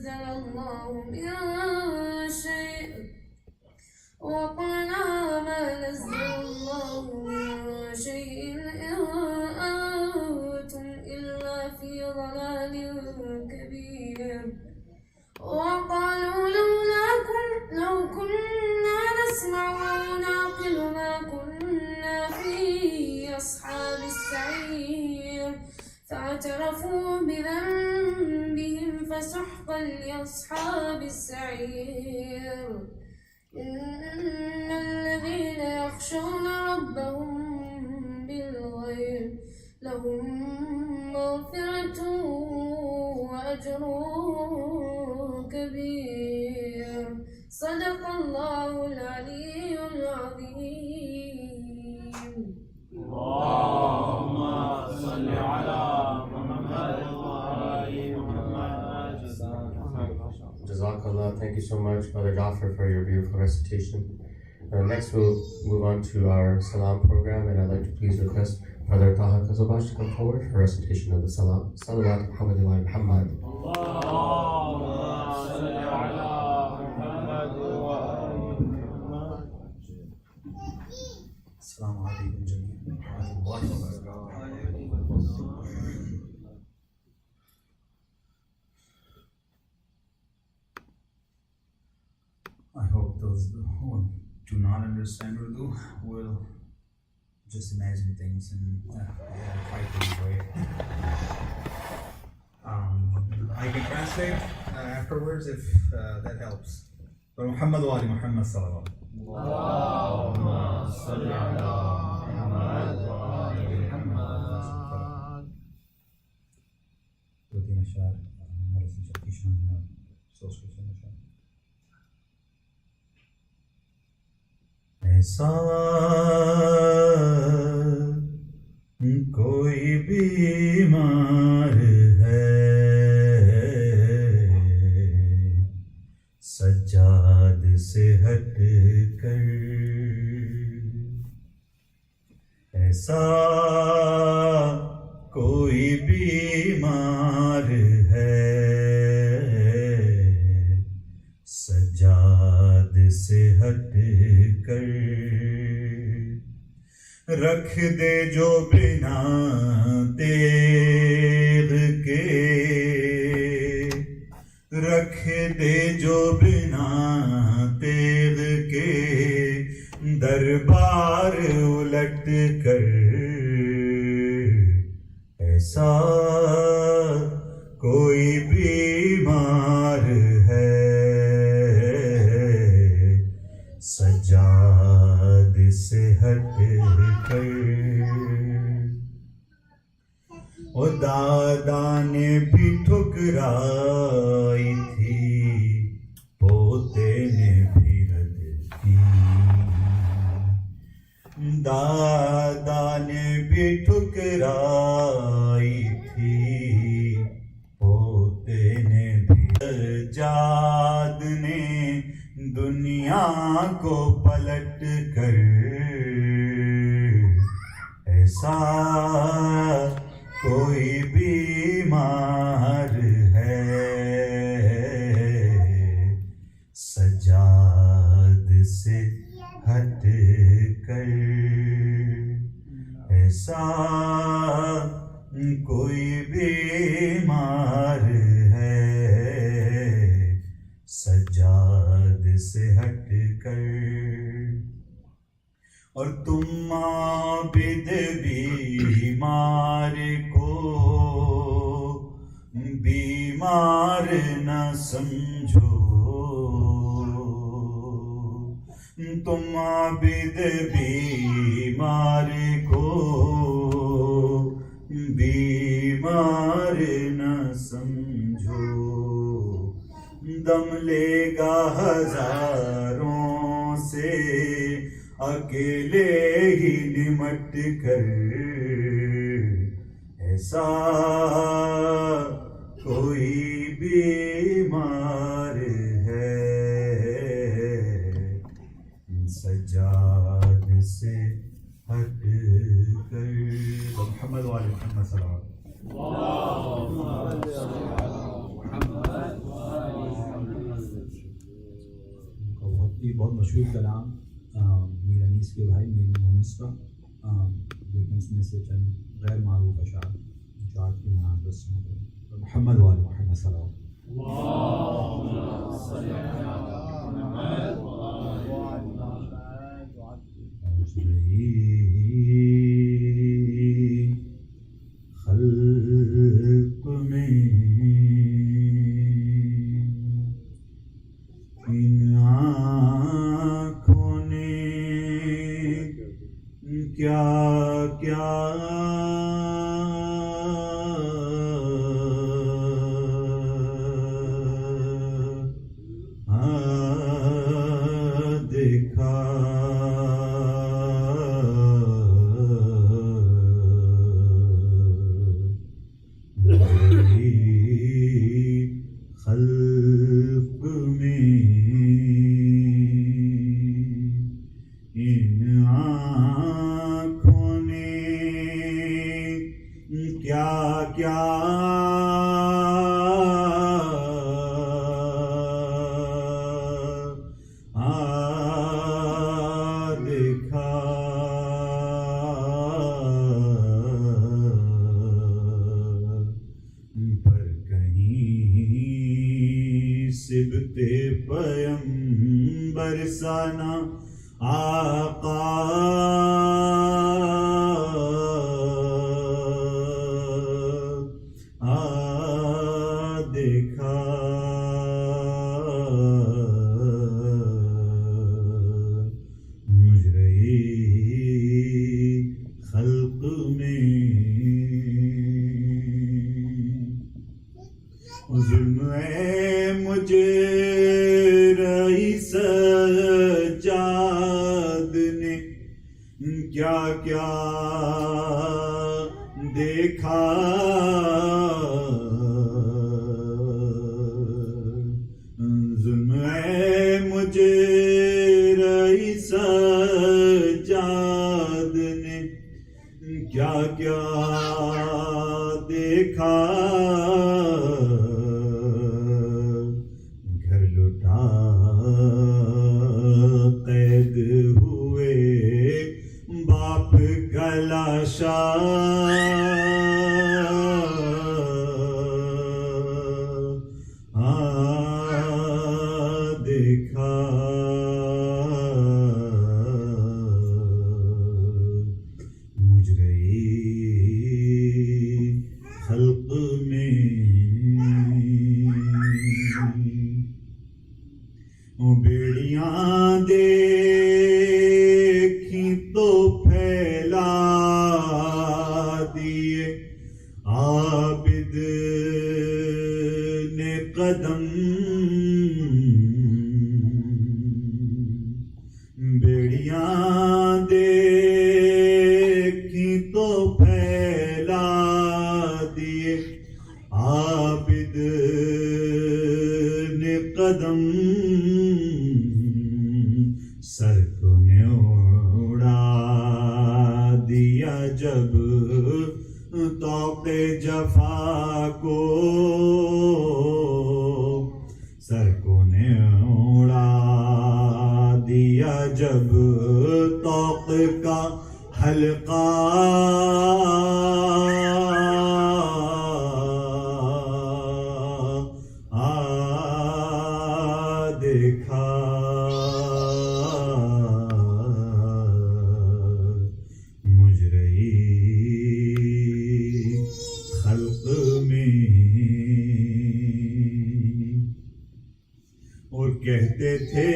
نزل الله من شيء وقنا ما نزل الله من شيء إن أنتم إلا في ضلال كبير وقالوا لو كنا نسمع أو نعقل ما كنا في أصحاب السعير فاعترفوا بذنبهم فسحقا لأصحاب السعير إن الذين يخشون ربهم بالغيب لهم مغفرة وأجر كبير صدق الله العلي العظيم. اللهم صل على محمد وآل محمد. Jazakallah. Thank you so much, Brother Jafar, for your beautiful recitation. Next, we'll move on to our salam program, and I'd like to please request Brother Taha Kazabash to come forward for recitation of the salam. Salawat Muhammad wa Muhammad. Allahumma salli ala Muhammad wa ali Muhammad. Assalamu alaikum jami'an wa rahmatullahi wa barakatuh. I hope those who do not understand Urdu will just imagine things and try to enjoy it. I can translate afterwards if that helps. Muhammad wa ali Muhammad salawat. Allahumma salli ala Muhammad wa ali Muhammad. Routine ashar, marasın çakışan, söz konusu ashar. ایسا کوئی بیمار ہے سجاد سے ہٹ کر ایسا کوئی بیمار ہے سجاد سے ہٹ کر رکھ دے جو بنا تیغ کے رکھ دے جو بنا تیغ کے دربار الٹ کر ایسا کوئی بیمار ہے سجاد سے ہٹ کر وہ دادا نے بھی ٹھکرائی تھی پوتے نے بھی رد کی دادا نے بھی ٹھکرائی تھی پوتے نے بھی سجاد نے دنیا کو پلٹ کر ایسا کوئی بیمار ہے سجاد سے ہٹ کر ایسا کوئی بیمار ہے سجاد سے ہٹ کر اور تم عابد بیمار کو بیمار نہ سمجھو تم عابد بیمار کو بیمار نہ سمجھو دم لے گا ہزاروں سے اکیلے ہی نمٹ کر ایسا کوئی بیمار ہے سجاد سے ہٹ کر محمد وعلی محمد صلی اللہ علیہ وسلم یہ بہت مشہور کلام میر انیس کے بھائی میری مونس کا، لیکن اس میں سے چند غیر معروف اشعار جو آج کی مناسبت سے محمد وال محمد صلی اللہ علیہ خلق میں ان آنکھوں نے کیا کیا دیکھا، خلق میں ان آنکھوں نے کیا کیا دیکھا، پر کہیں سبتے پیمبر سانا آقا دیکھا، مجرئی خلق میں ظلم مجھے رئیس سجاد نے کیا کیا دیکھا، ظلم مجھے رئیس سجاد نے کیا کیا دیکھا، گھر لٹا قید ہوئے باپ کا لاشا، دیکھا، مجرئی خلق میں بیڑیاں دیکھیں تو پھیلا دیے عابد نے قدم، بیڑیاں دیکھیں تو پھیلا دیے عابد نے قدم، سر کو نے اڑا دیا جب طوق جفا کو، سر کو نے اڑا دیا جب طوق کا حلقہ، دیکھا، مجرئی خلق میں، اور کہتے تھے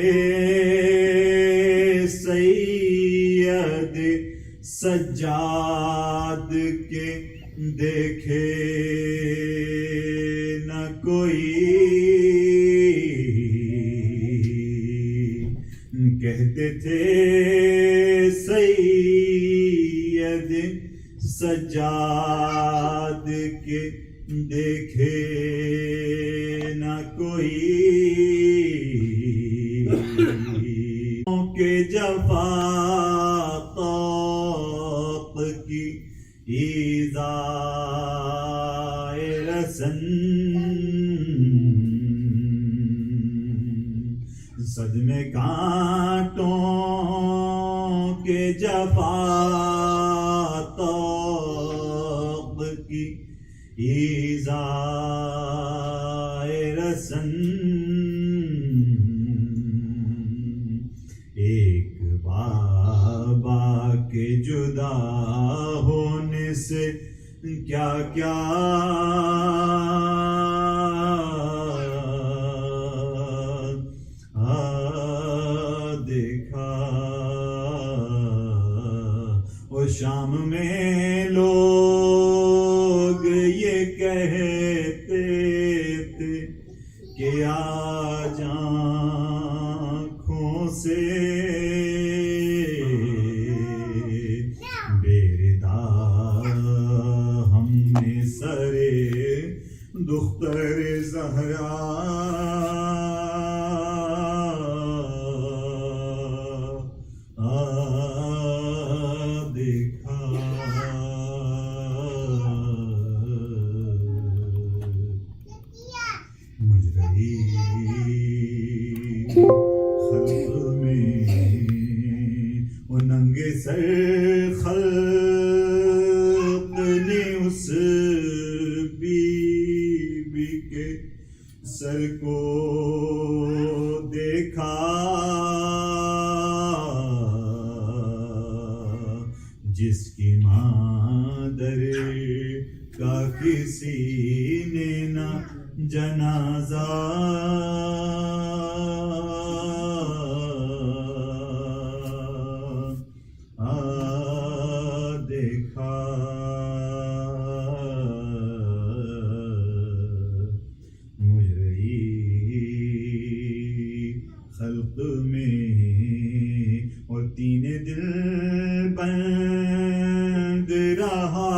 سید سجاد کے دیکھے نہ کوئی، کہتے تھے سید سجاد کے دیکھے نہ کوئی، کہ جفا طوق کی ایذائے رسن، صدمے کانٹوں کے جفا طوق کی ایذائے رسن ایک بابا کے جدا ہونے سے کیا کیا دیکھا وہ شام میں لوگ یہ کہتے تھے کہ آج آنکھوں سے سرے دختر زہرا دیکھا مجرئی خلق میں وہ ننگے سر خلق نے اس سر کو دیکھا جس کی مادر کا کسی نے نہ جنازہ دیکھا خلق میں اور تین دل بند رہا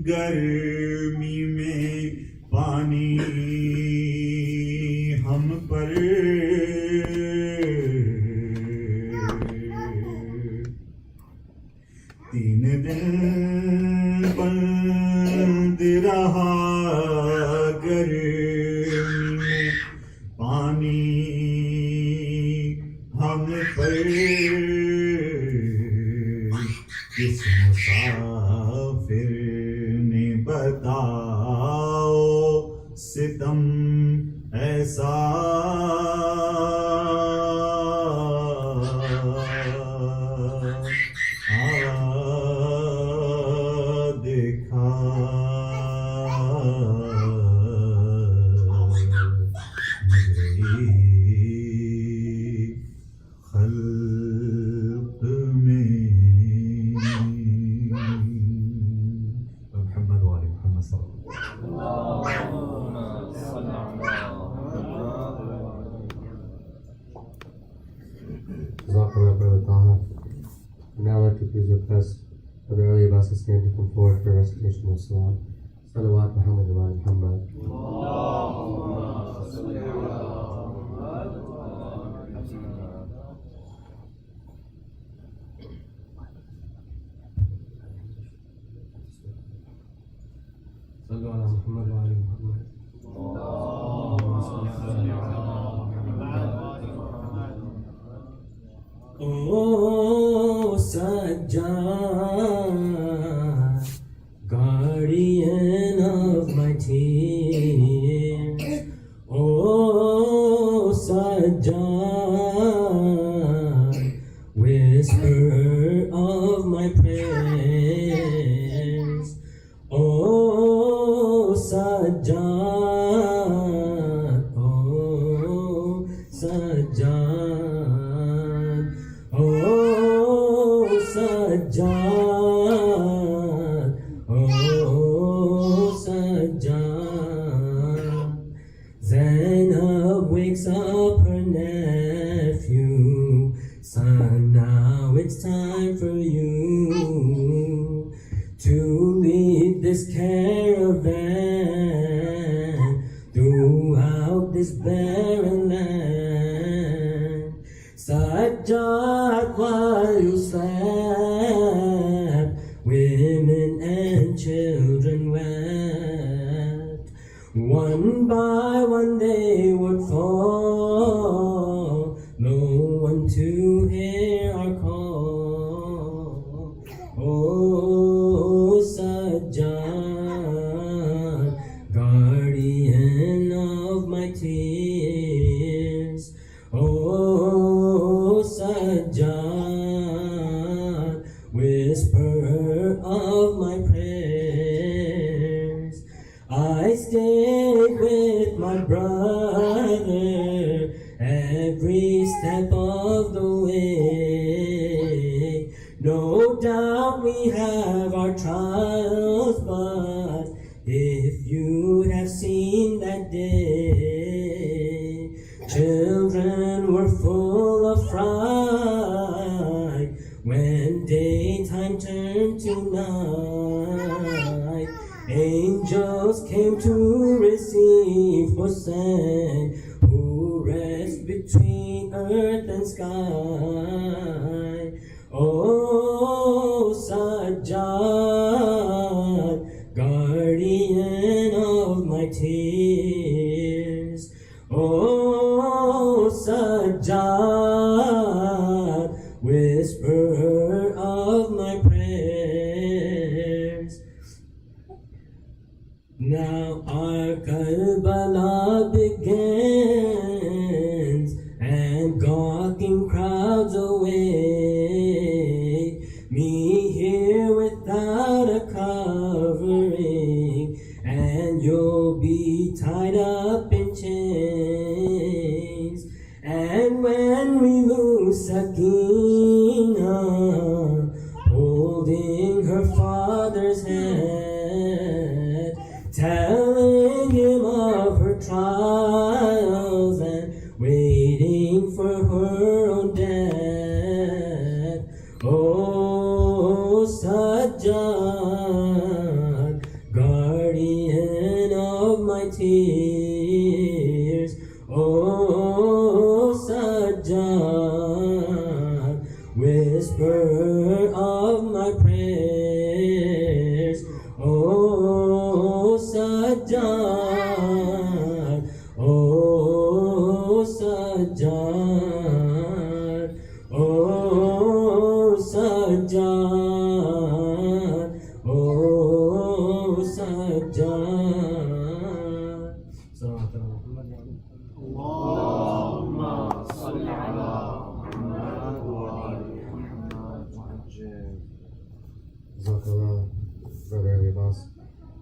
گرمی میں پانی ہم پر تین دل بند رہا گرمی میں پانی ہم پر کس مسافر نے بتاؤ ستم ایسا دیکھا خلق میں محمد وعلی محمد صلی اللہ Now I'd like to please request for the early Abbas to stand to come forward for recitation of Salam. Salawat Muhammad wa Muhammad. Salawat Muhammad wa Muhammad. Oh, Sajjad, guardian of my tears. Oh, Sajjad, whisperer of my prayers. Oh, Sajjad, oh, Sajjad. Oh, Sajjad, oh, Sajjad. Zainab wakes up her nephew. Son, now it's time for you to lead this caravan throughout this barren land. Sajjad, while you slept, women and children wept. One by one they would fall. my brother every step of the way. No doubt we have our trials, but if you'd have seen that day, children were full of fright when daytime turned to night. Angels came to receive Hussein, who rests between earth and sky. Oh, Sajjad, guardian of my tears. Oh, Sajjad, whisperer of my prayers. Now our Karbala begins, and gawking crowds await me here without a covering, and you'll be tied up in chains. And when we lose Sakina, holding her father's hand, telling him of her trials and waiting for her own death. Oh, Sajjad, guardian of my tears. Oh, Sajjad, whisperer of my prayers. Oh, Sajjad, oh, Sajjad, oh, Sajjad, oh, Sajjad. Allahumma salli ala Muhammad wa ali Muhammad. Jazakallah, Brother Abbas.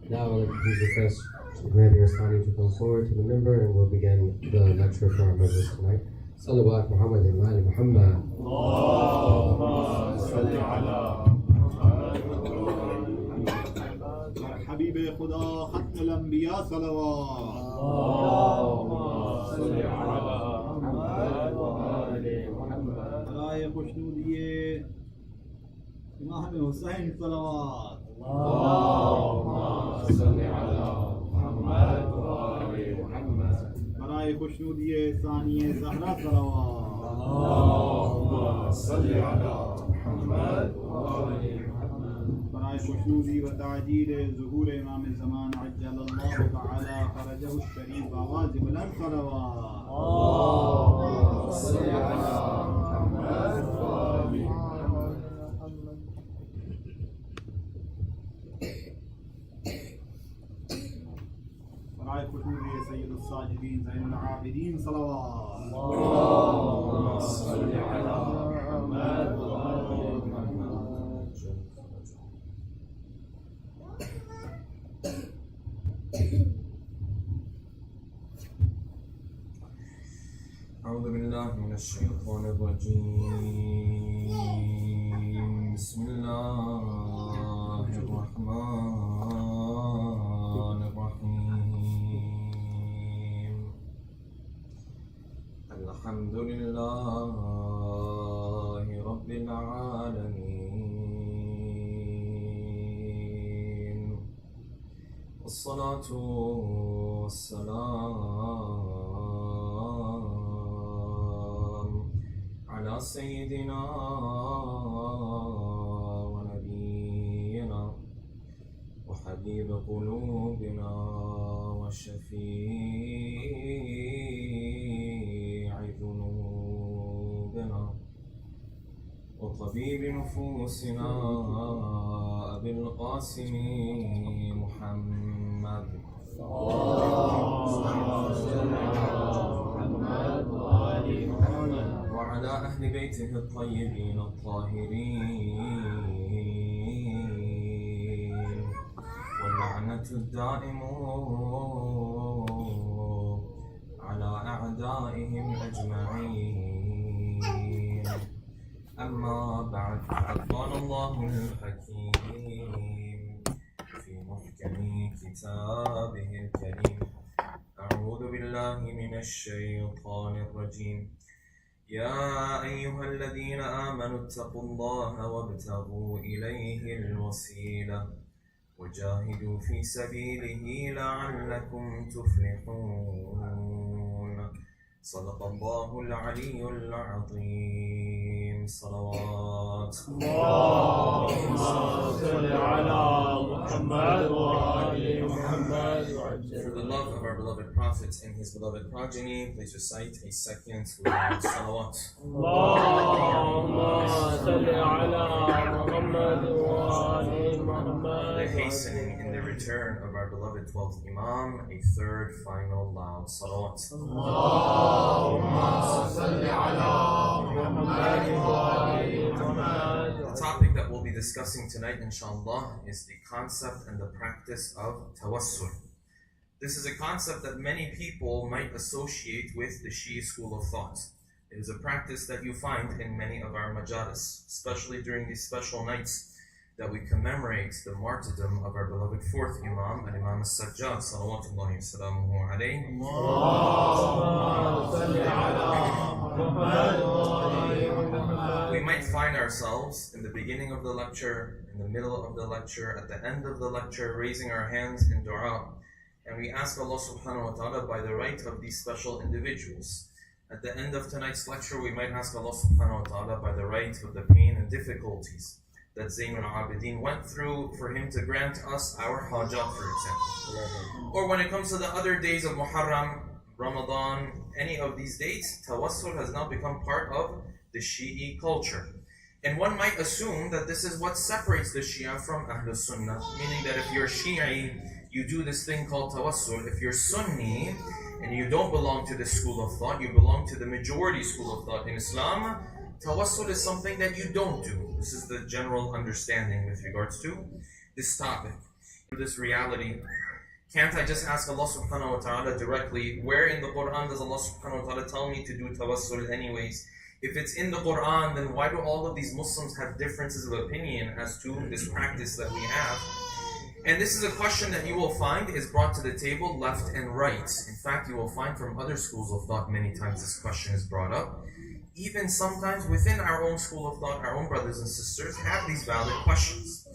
Now I would like to please request Grand Rastani to come forward to the member, and we'll begin the lecture for our members tonight. Salawat Muhammad wa ali Muhammad. Allahumma salli ala Muhammad wa ali Muhammad. حبيب خدا ختم الانبیاء صلوات. Allahumma salli ala Muhammad wa ali Muhammad. برای خوشنودی امام حسین صلوات. Allahumma salli ala Muhammad wa ali Muhammad. برای خوشنودی ثانی زهرا صلوات. Allahumma salli ala Muhammad wa ali Muhammad. برای خوشنودی و تعجیل ظهور امام زمان عجل الله تعالی فرجه الشریف آواز بلند صلوات. Allahumma salli ala Muhammad wa ali Muhammad. برای خوشنودی سید الساجدین زین العابدین صلوات. Allahumma salli ala Muhammad wa ali Muhammad. أعوذ بالله من الشيطان الرجيم. بسم الله الرحمن الرحيم. الحمد لله رب العالمين، والصلاة والسلام على سيدنا ونبينا وحبيب قلوبنا وشفيع ذنوبنا وطبيب نفوسنا أبي القاسم محمد. وعلى أهل بيته الطيبين الطاهرين واللعنة الدائم آبائهم أجمعين أما بعد فقد قال الله الحكيم في محكم كتابه الكريم أعوذ بالله من الشيطان الرجيم يا أيها الذين آمنوا اتقوا الله وابتغوا إليه الوسيلة وجاهدوا في سبيله لعلكم تفلحون صدق الله العلي العظيم صلوات اللهم صل على محمد وآل محمد For the love of our beloved Prophet and his beloved progeny, please recite a second loud salawat. اللهم صل على محمد وآل محمد. The hastening in the return of our beloved 12th Imam, a third final loud salawat. اللهم صل على محمد وآل محمد. The topic that we'll be discussing tonight, inshallah, is the concept and the practice of Tawasul. This is a concept that many people might associate with the Shia school of thought. It is a practice that you find in many of our majalis, especially during these special nights that we commemorate the martyrdom of our beloved fourth Imam, Imam Sajjad, salawatullahi wa salamuhu alayhi. We might find ourselves in the beginning of the lecture, in the middle of the lecture, at the end of the lecture, raising our hands in dua. And we ask Allah subhanahu wa ta'ala by the right of these special individuals. At the end of tonight's lecture, we might ask Allah subhanahu wa ta'ala by the right of the pain and difficulties that Zainul Abidin went through for him to grant us our hajat, for example. Or when it comes to the other days of Muharram, Ramadan, any of these dates, Tawasul has now become part of the Shi'i culture. And one might assume that this is what separates the Shia from Ahlul Sunnah, meaning that if you're Shi'i, you do this thing called Tawasul. If you're Sunni, and you don't belong to this school of thought, you belong to the majority school of thought in Islam, Tawasul is something that you don't do. This is the general understanding with regards to this topic, this reality. Can't I just ask Allah subhanahu wa ta'ala directly, where in the Quran does Allah subhanahu wa ta'ala tell me to do Tawasul anyways? If it's in the Quran, then why do all of these Muslims have differences of opinion as to this practice that we have? And this is a question that you will find is brought to the table left and right. In fact, you will find from other schools of thought many times this question is brought up. Even sometimes within our own school of thought, our own brothers and sisters have these valid questions.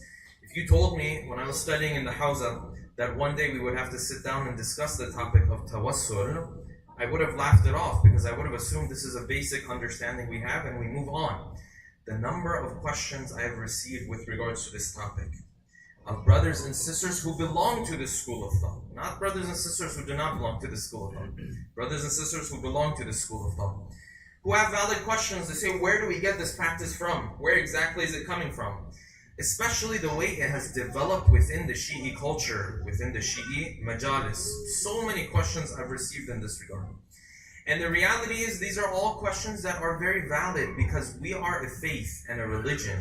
If you told me when I was studying in the Hawza that one day we would have to sit down and discuss the topic of Tawasul, I would have laughed it off because I would have assumed this is a basic understanding we have and we move on. The number of questions I have received with regards to this topic of brothers and sisters who belong to this school of thought, not brothers and sisters who do not belong to this school of thought, brothers and sisters who belong to this school of thought, who have valid questions. They say, where do we get this practice from? Where exactly is it coming from? Especially the way it has developed within the Shi'i culture, within the Shi'i majalis. So many questions I've received in this regard. And the reality is these are all questions that are very valid because we are a faith and a religion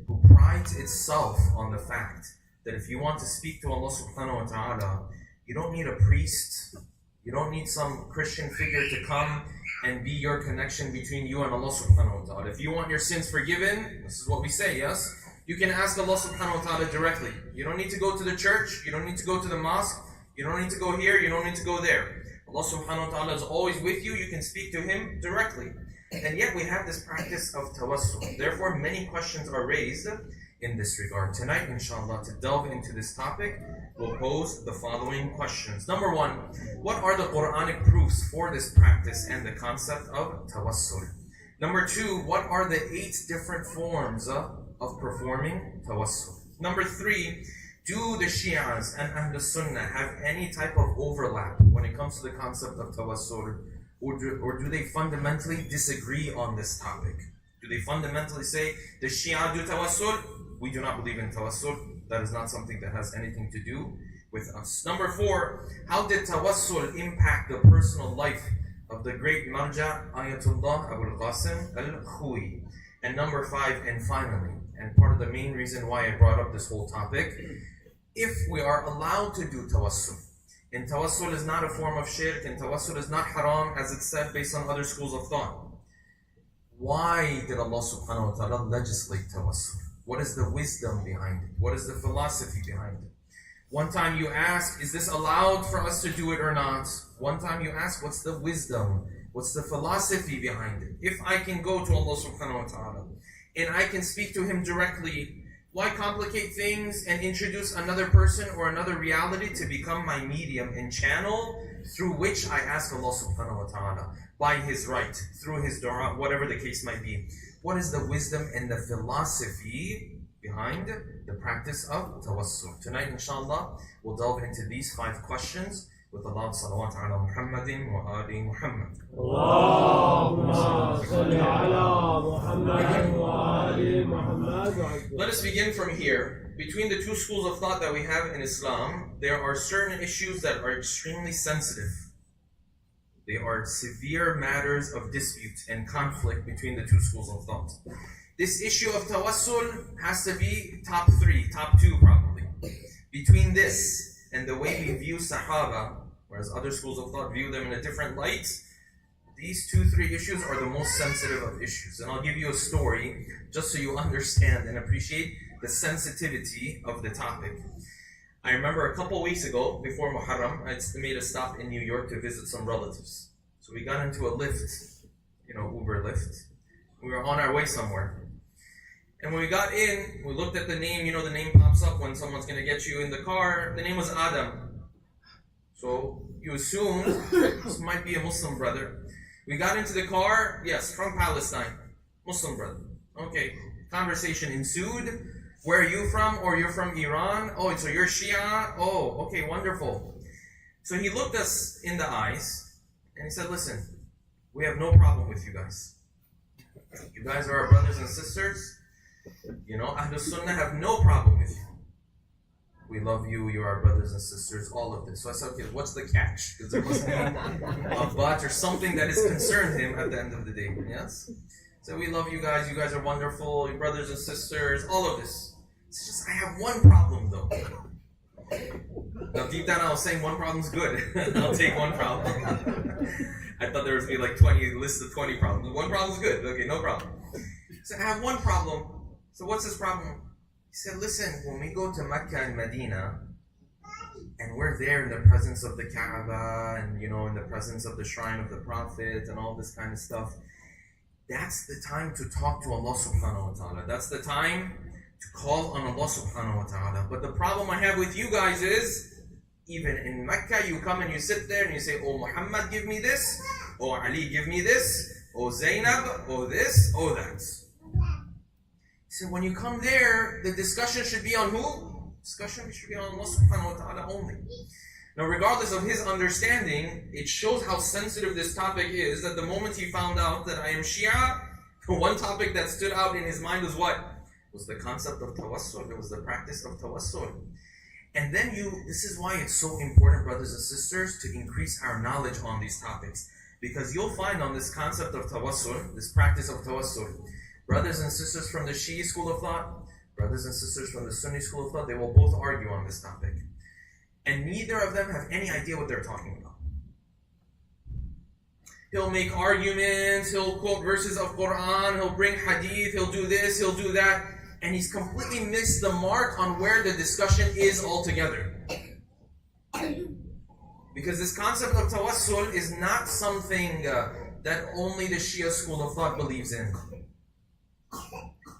who prides itself on the fact that if you want to speak to Allah subhanahu wa ta'ala, you don't need a priest, you don't need some Christian figure to come and be your connection between you and Allah subhanahu wa ta'ala. If you want your sins forgiven, this is what we say, yes? You can ask Allah subhanahu wa ta'ala directly. You don't need to go to the church, you don't need to go to the mosque, you don't need to go here, you don't need to go there. Allah subhanahu wa ta'ala is always with you, you can speak to Him directly. And yet we have this practice of Tawasul. Therefore, many questions are raised in this regard. Tonight, inshallah, to delve into this topic, we'll pose the following questions. Number one, what are the Quranic proofs for this practice and the concept of Tawasul? Number two, what are the 8 different forms of performing Tawasul? Number three, do the Shi'as and Ahlul Sunnah have any type of overlap when it comes to the concept of Tawasul? Or do they fundamentally disagree on this topic? Do they fundamentally say, the Shia do Tawasul? We do not believe in Tawasul. That is not something that has anything to do with us. Number four, how did Tawasul impact the personal life of the great Manja, Ayatollah Abul Qasim al-Khuwi? And number five, and finally, and part of the main reason why I brought up this whole topic, if we are allowed to do Tawasul, And Tawasul is not a form of shirk, and Tawasul is not haram as it's said based on other schools of thought. Why did Allah subhanahu wa ta'ala legislate Tawasul? What is the wisdom behind it? What is the philosophy behind it? One time you ask, is this allowed for us to do it or not? One time you ask, what's the wisdom? What's the philosophy behind it? If I can go to Allah subhanahu wa ta'ala and I can speak to Him directly, why complicate things and introduce another person or another reality to become my medium and channel through which I ask Allah subhanahu wa ta'ala by His right, through His dua, whatever the case might be. What is the wisdom and the philosophy behind the practice of Tawasul? Tonight, inshallah, we'll delve into these 5 questions with Allah salawat ala Muhammadin wa ali Muhammad. Allahumma salli ala Muhammadin wa ali Muhammad. Let us begin from here. Between the 2 schools of thought that we have in Islam, there are certain issues that are extremely sensitive. They are severe matters of dispute and conflict between the 2 schools of thought. This issue of Tawasul has to be top 3, top 2 probably. Between this and the way we view Sahaba, whereas other schools of thought view them in a different light, these 2-3 issues are the most sensitive of issues. And I'll give you a story just so you understand and appreciate the sensitivity of the topic. I remember a couple weeks ago, before Muharram, I made a stop in New York to visit some relatives. So we got into a lift, Uber Lyft. We were on our way somewhere. And when we got in, we looked at the name. The name pops up when someone's going to get you in the car. The name was Adam. So you assume this might be a Muslim brother. We got into the car. Yes, from Palestine. Muslim brother. Okay. Conversation ensued. Where are you from? Or you're from Iran? Oh, so you're Shia? Oh, okay, wonderful. So he looked us in the eyes and he said, listen, we have no problem with you guys. You guys are our brothers and sisters. Ahlul Sunnah have no problem with you. We love you, you're our brothers and sisters, all of this. So I said, okay, what's the catch? Because there must be a but or something that has concerned him at the end of the day. Yes? So we love you guys are wonderful, your brothers and sisters, all of this. It's just, I have one problem though. Now deep down I was saying one problem's good. I'll take one problem. I thought there was going to be like a list of 20 problems. One problem's good. Okay, no problem. So I have one problem. So what's this problem? He said, listen, when we go to Mecca and Medina, and we're there in the presence of the Kaaba, and in the presence of the shrine of the Prophet, and all this kind of stuff, that's the time to talk to Allah subhanahu wa ta'ala. That's the time to call on Allah subhanahu wa ta'ala. But the problem I have with you guys is, even in Mecca, you come and you sit there and you say, oh Muhammad, give me this, oh Ali, give me this, oh Zainab, oh this, oh that. He said, when you come there, the discussion should be on who? Discussion should be on Allah subhanahu wa ta'ala only. Now, regardless of his understanding, it shows how sensitive this topic is, that the moment he found out that I am Shia, the one topic that stood out in his mind was what? Was the concept of Tawasul. It was the practice of Tawasul. And then this is why it's so important, brothers and sisters, to increase our knowledge on these topics. Because you'll find on this concept of Tawasul, this practice of Tawasul, brothers and sisters from the Shia school of thought, brothers and sisters from the Sunni school of thought, they will both argue on this topic. And neither of them have any idea what they're talking about. He'll make arguments, he'll quote verses of Quran, he'll bring hadith, he'll do this, he'll do that, and he's completely missed the mark on where the discussion is altogether. Because this concept of Tawasul is not something that only the Shia school of thought believes in.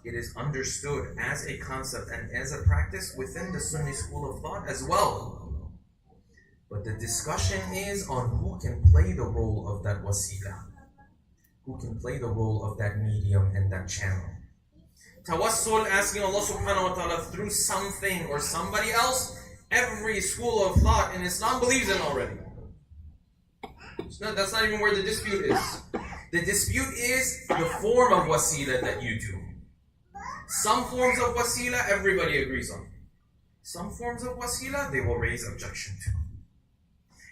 It is understood as a concept and as a practice within the Sunni school of thought as well. But the discussion is on who can play the role of that wasila, who can play the role of that medium and that channel. Tawassul, asking Allah subhanahu wa ta'ala through something or somebody else, every school of thought in Islam believes in already. That's not even where the dispute is. The dispute is the form of wasila that you do. Some forms of wasila everybody agrees on. Some forms of wasila they will raise objection to.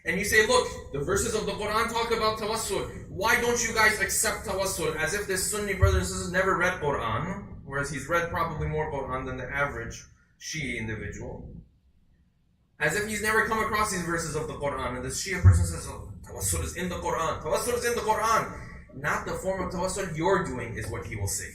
And you say, look, the verses of the Quran talk about Tawassul. Why don't you guys accept Tawassul? As if this Sunni brother and sister never read Quran, whereas he's read probably more Quran than the average Shia individual. As if he's never come across these verses of the Quran. And the Shia person says, oh, Tawasul is in the Quran. Tawasul is in the Quran. Not the form of Tawasul you're doing is what he will say.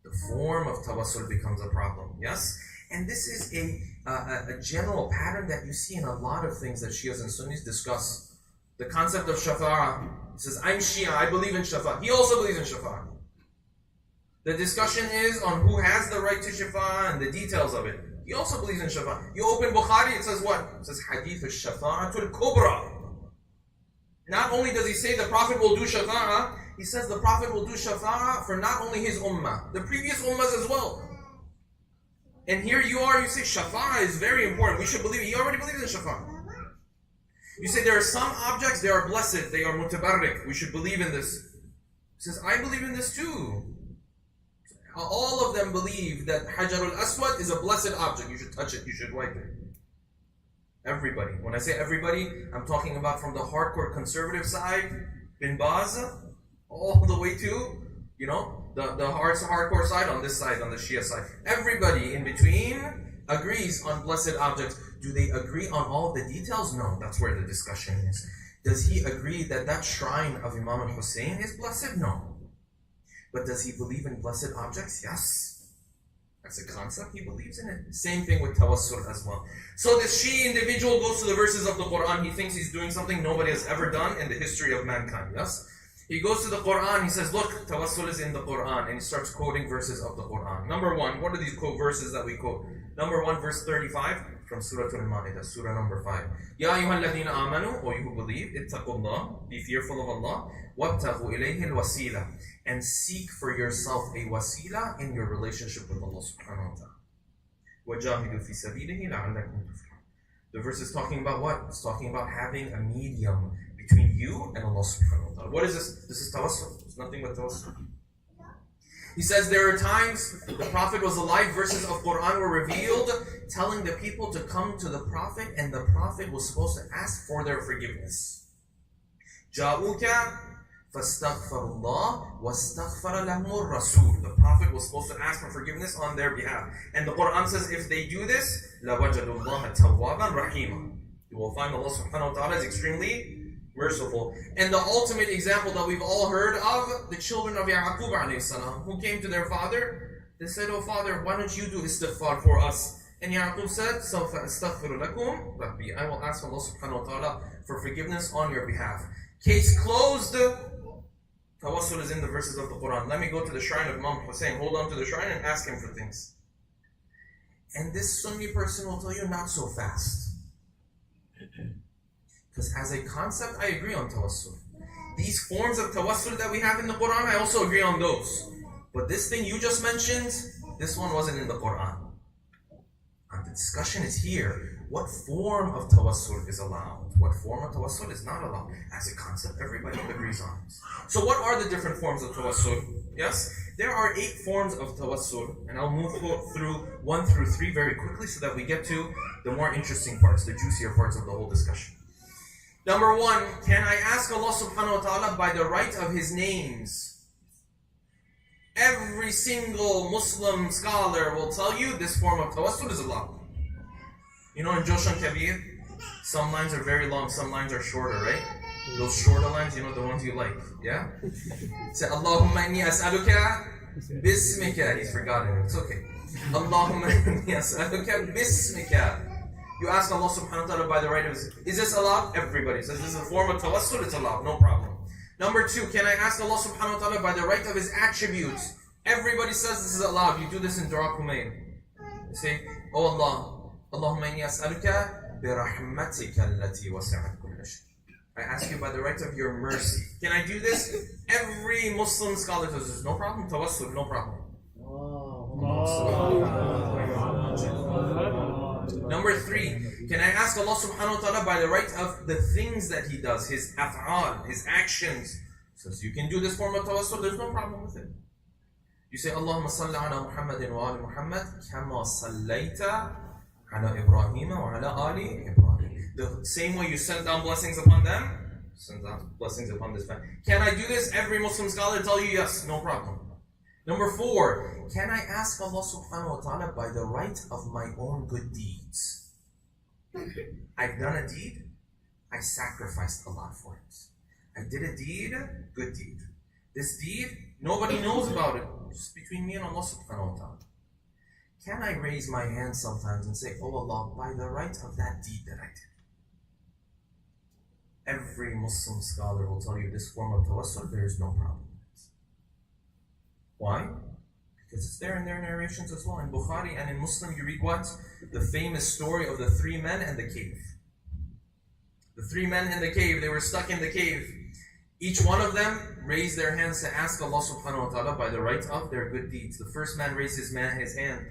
The form of Tawasul becomes a problem. Yes? And this is a general pattern that you see in a lot of things that Shias and Sunnis discuss. The concept of Shafa'ah. He says, I'm Shia, I believe in Shafa'ah. He also believes in Shafa'ah. The discussion is on who has the right to Shafa'ah and the details of it. He also believes in Shafa'ah. You open Bukhari, it says what? It says Hadith al-Shafa'atul Kubra. Not only does he say the Prophet will do Shafa'ah, he says the Prophet will do Shafa'ah for not only his ummah, the previous ummahs as well. And here you are, you say Shafa'ah is very important. We should believe, he already believes in Shafa'ah. You say there are some objects, they are blessed, they are mutabarrik, we should believe in this. He says, I believe in this too. All of them believe that Hajarul Aswad is a blessed object. You should touch it, you should wipe it. Everybody. When I say everybody, I'm talking about from the hardcore conservative side, Bin Baz, all the way to, the hardcore side on this side, on the Shia side. Everybody in between agrees on blessed objects. Do they agree on all the details? No, that's where the discussion is. Does he agree that that shrine of Imam al-Hussein is blessed? No. But does he believe in blessed objects? Yes. That's a concept, he believes in it. Same thing with Tawasul as well. So this Shia individual goes to the verses of the Quran, he thinks he's doing something nobody has ever done in the history of mankind, yes? He goes to the Quran, he says, look, Tawasul is in the Quran, and he starts quoting verses of the Quran. Number one, what are these verses that we quote? Number one, verse 35 from Surah Al-Ma'idah, Surah number 5. Ya ayyuhal ladhina amanu, O you who believe, ittaqullah, be fearful of Allah, wabtaghu ilayhi al-wasila, and seek for yourself a wasila in your relationship with Allah subhanahu wa ta'ala. وَجَاهِدُوا فِي سَبِيلِهِ لَعَلَّكُمْ تُفْلِحُونَ. The verse is talking about what? It's talking about having a medium between you and Allah subhanahu wa ta'ala. What is this? This is Tawasul. It's nothing but Tawasul. He says there are times the Prophet was alive, verses of Quran were revealed, telling the people to come to the Prophet, and the Prophet was supposed to ask for their forgiveness. جَاءُوكَ فَاسْتَغْفَرُ اللَّهِ وَاسْتَغْفَرَ لَهُمُ الرَّسُولُ. The Prophet was supposed to ask for forgiveness on their behalf. And the Quran says if they do this, لَوَجَدُوا اللَّهَ تَوَّابًا رَحِيمًا. You will find Allah subhanahu wa ta'ala is extremely merciful. And the ultimate example that we've all heard of, the children of Ya'qub alayhi salam, who came to their father, they said, oh father, why don't you do istighfar for us? And Ya'qub said, سَوْفَ أَسْتَغْفِرُ لَكُمْ رَبِّي, I will ask Allah subhanahu wa ta'ala for forgiveness on your behalf. Case closed. Tawasul is in the verses of the Quran. Let me go to the shrine of Imam Hussein, hold on to the shrine and ask him for things. And this Sunni person will tell you, not so fast. Because as a concept, I agree on Tawasul. These forms of Tawasul that we have in the Quran, I also agree on those. But this thing you just mentioned, this one wasn't in the Quran. And the discussion is here. What form of Tawasul is allowed? What form of Tawasul is not allowed? As a concept, everybody agrees on it. So what are the different forms of Tawasul? Yes? There are 8 forms of Tawasul, and I'll move through 1 through 3 very quickly so that we get to the more interesting parts, the juicier parts of the whole discussion. Number 1, can I ask Allah subhanahu wa ta'ala by the right of His names? Every single Muslim scholar will tell you this form of Tawasul is allowed. You know in Joshan Kabir, some lines are very long, some lines are shorter, right? Those shorter lines, you know, the ones you like, yeah? Say, Allahumma inni as'aluka bismika. He's forgotten it, it's okay. Allahumma inni as'aluka bismika. You ask Allah subhanahu wa ta'ala by the right of His. Is this allowed? Everybody says this is a form of Tawasul, it's allowed, no problem. Number 2, can I ask Allah subhanahu wa ta'ala by the right of His attributes? Everybody says this is allowed. You do this in Dua Kumayn. You say, oh Allah, Allahumma inni as'aluka birahmatika allati wasi'at kulla shay. I ask you by the right of your mercy. Can I do this? Every Muslim scholar says this. No problem. Tawasul, no problem. Number 3, can I ask Allah subhanahu wa ta'ala by the right of the things that He does, His af'al, His actions? Says you can do this form of tawasul, there's no problem with it. You say, Allahumma salli ala Muhammadin wa ali Muhammad kama sallaita ala Ibrahim wa ala ali Ibrahim. The same way you send down blessings upon them, send down blessings upon this family. Can I do this? Every Muslim scholar tell you yes, no problem. Number 4, can I ask Allah subhanahu wa ta'ala by the right of my own good deeds? I've done a deed, I sacrificed a lot for it. I did a deed, good deed. This deed, nobody knows about it. It's between me and Allah subhanahu wa ta'ala. Can I raise my hand sometimes and say, oh Allah, by the right of that deed that I did? Every Muslim scholar will tell you this form of tawasul, there is no problem with it. Why? Because it's there in their narrations as well. In Bukhari and in Muslim, you read what? The famous story of the 3 men and the cave. The 3 men in the cave, they were stuck in the cave. Each one of them raised their hands to ask Allah subhanahu wa ta'ala by the right of their good deeds. The first man raised his hand.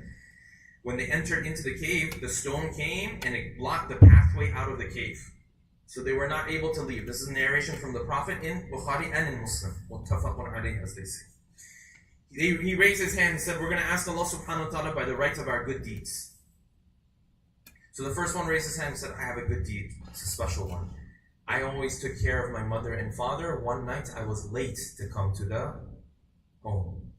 When they entered into the cave, the stone came and it blocked the pathway out of the cave. So they were not able to leave. This is a narration from the Prophet in Bukhari and in Muslim. Muttafaqun alayh, as they say. He raised his hand and said, we're going to ask Allah subhanahu wa ta'ala by the right of our good deeds. So the first one raised his hand and said, I have a good deed. It's a special one. I always took care of my mother and father. One night I was late to come to the home.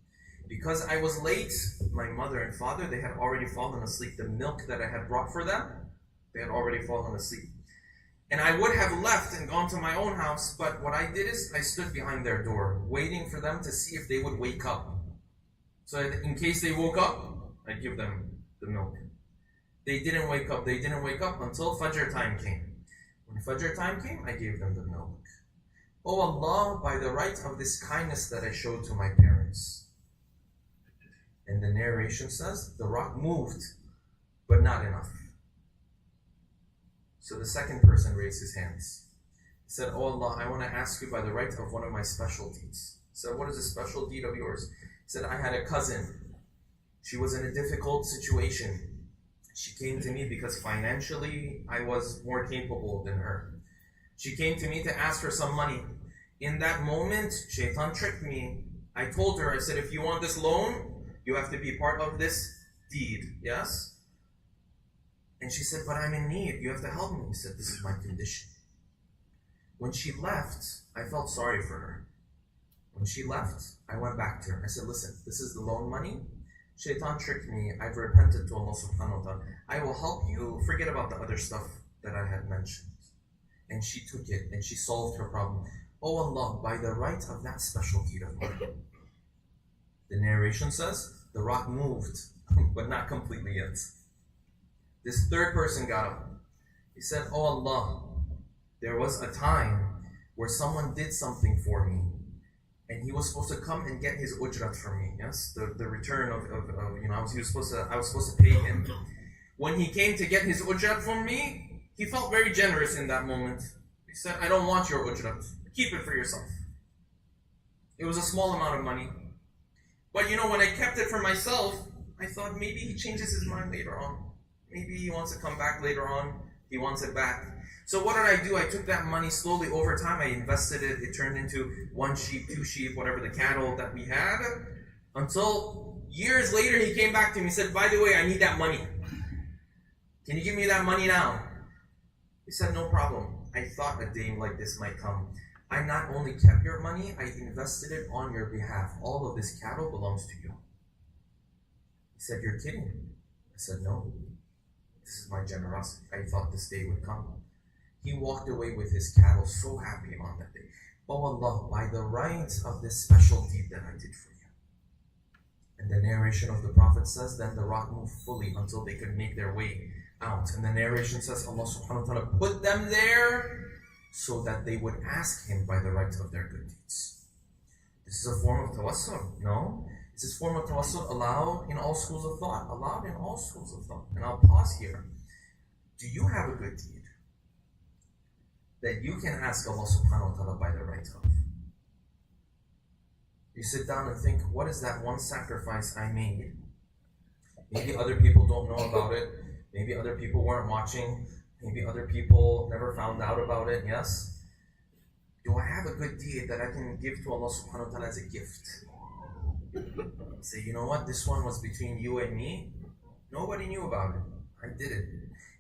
Because I was late, my mother and father, they had already fallen asleep. The milk that I had brought for them, they had already fallen asleep. And I would have left and gone to my own house, but what I did is I stood behind their door, waiting for them to see if they would wake up. So in case they woke up, I'd give them the milk. They didn't wake up until Fajr time came. When Fajr time came, I gave them the milk. Oh Allah, by the right of this kindness that I showed to my parents. And the narration says, the rock moved, but not enough. So the second person raised his hands. He said, oh Allah, I want to ask you by the right of one of my special deeds. He said, what is a special deed of yours? He said, I had a cousin. She was in a difficult situation. She came to me because financially I was more capable than her. She came to me to ask for some money. In that moment, Shaitan tricked me. I told her, I said, if you want this loan, you have to be part of this deed, yes? And she said, but I'm in need. You have to help me. He said, this is my condition. When she left, I felt sorry for her. When she left, I went back to her. I said, listen, this is the loan money. Shaitan tricked me. I've repented to Allah subhanahu wa ta'ala. I will help you. Forget about the other stuff that I had mentioned. And she took it and she solved her problem. Oh Allah, by the right of that special deed of mine. The narration says, the rock moved, but not completely yet. This third person got up. He said, oh Allah, there was a time where someone did something for me. And he was supposed to come and get his ujrat from me, yes? The return of I was supposed to pay him. When he came to get his ujrat from me, he felt very generous in that moment. He said, I don't want your ujrat. Keep it for yourself. It was a small amount of money. But when I kept it for myself, I thought maybe he changes his mind later on. Maybe he wants to come back later on. He wants it back. So what did I do? I took that money slowly over time. I invested it. It turned into 1 sheep, 2 sheep, whatever the cattle that we had. Until years later, he came back to me and said, by the way, I need that money. Can you give me that money now? He said, no problem. I thought a day like this might come. I not only kept your money, I invested it on your behalf. All of this cattle belongs to you. He said, you're kidding. I said, no. This is my generosity. I thought this day would come. He walked away with his cattle so happy on that day. Oh Allah, by the right of this special deed that I did for you. And the narration of the Prophet says, then the rock moved fully until they could make their way out. And the narration says, Allah subhanahu wa ta'ala put them there so that they would ask him by the right of their good deeds. This is a form of tawasul. No? Is this form of tawasul allowed in all schools of thought? Allowed in all schools of thought. And I'll pause here. Do you have a good deed that you can ask Allah subhanahu wa ta'ala by the right of? You sit down and think, what is that one sacrifice I made? Maybe other people don't know about it. Maybe other people weren't watching. Maybe other people never found out about it, yes? Do I have a good deed that I can give to Allah subhanahu wa ta'ala as a gift? Say, you know what? This one was between you and me. Nobody knew about it. I did it.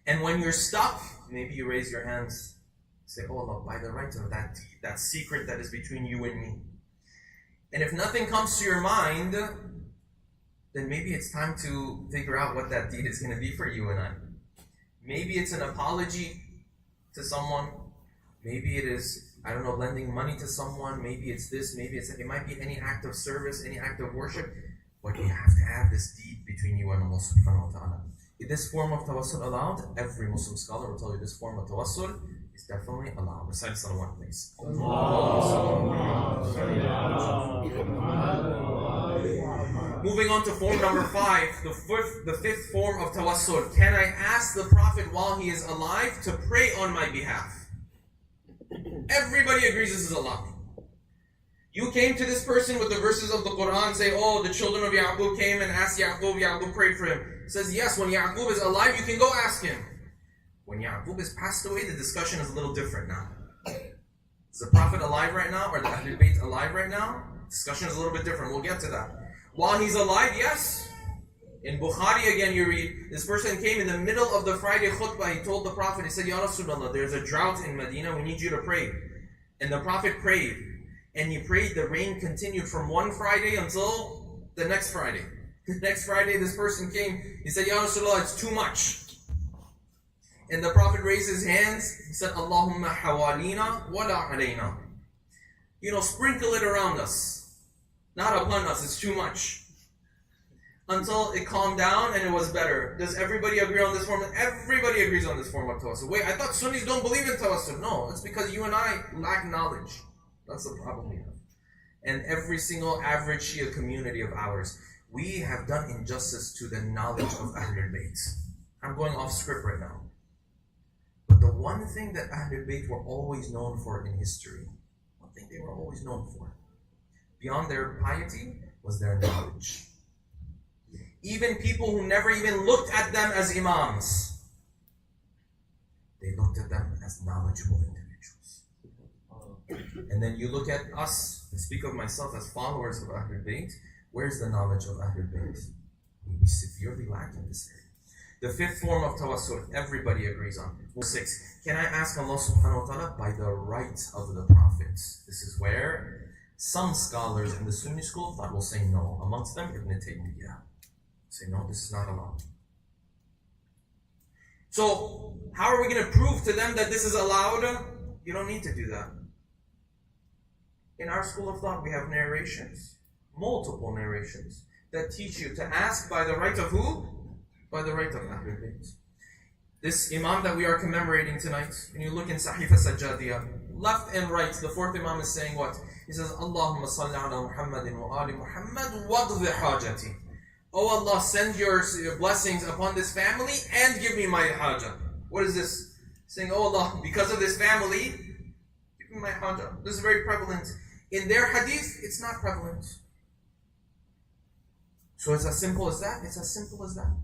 And when you're stuck, maybe you raise your hands. Say, oh Allah, by the right of that deed, that secret that is between you and me. And if nothing comes to your mind, then maybe it's time to figure out what that deed is going to be for you and I. Maybe it's an apology to someone. Maybe it is, I don't know, lending money to someone. Maybe it's this, maybe it's that. It might be any act of service, any act of worship. But you have to have this deed between you and Allah subhanahu wa ta'ala. Is this form of tawassul allowed? Every Muslim scholar will tell you this form of tawassul is definitely allowed. Recite salawat, please. Moving on to form number 5, the fifth form of tawassul. Can I ask the Prophet while he is alive to pray on my behalf? Everybody agrees this is allowed. You came to this person with the verses of the Quran, say, oh, the children of Ya'qub came and asked Ya'qub, Ya'qub prayed for him. It says, yes, when Ya'qub is alive, you can go ask him. When Ya'qub is passed away, the discussion is a little different now. Is the Prophet alive right now? Or the Ahlul Bayt alive right now? Discussion is a little bit different. We'll get to that. While he's alive, yes. In Bukhari again you read, this person came in the middle of the Friday khutbah. He told the Prophet, he said, Ya Rasulullah, there's a drought in Medina. We need you to pray. And the Prophet prayed. And he prayed, the rain continued from one Friday until the next Friday. The next Friday, this person came. He said, Ya Rasulullah, it's too much. And the Prophet raised his hands. He said, Allahumma hawalina wa la alayna. Sprinkle it around us. Not upon us, it's too much. Until it calmed down and it was better. Does everybody agree on this form? Everybody agrees on this form of tawassul. Wait, I thought Sunnis don't believe in tawassul. No, it's because you and I lack knowledge. That's the problem we have. And every single average Shia community of ours, we have done injustice to the knowledge of Ahlul Bayt. I'm going off script right now. But the one thing that Ahlul Bayt were always known for in history, one thing they were always known for, beyond their piety, was their knowledge. Even people who never even looked at them as imams, they looked at them as knowledgeable individuals. And then you look at us, I speak of myself as followers of Ahlul Bayt, where's the knowledge of Ahlul Bayt? We severely lack in this area. The fifth form of tawassul, everybody agrees on. 6. Can I ask Allah subhanahu wa ta'ala by the right of the prophets? This is where some scholars in the Sunni school of thought will say no. Amongst them, Ibn Taymiyyah. Say no, this is not allowed. So, how are we going to prove to them that this is allowed? You don't need to do that. In our school of thought, we have narrations, multiple narrations, that teach you to ask by the right of who? By the right of Ahlul Bayt. This Imam that we are commemorating tonight, when you look in Sahifa Sajjadiyah, left and right, the fourth Imam is saying what? He says, Allahumma salli ala Muhammadin wa ali Muhammad waqdi hajati. Oh Allah, send your blessings upon this family and give me my hajah. What is this? Saying, oh Allah, because of this family, give me my hajah. This is very prevalent. In their hadith, it's not prevalent. So it's as simple as that. It's as simple as that.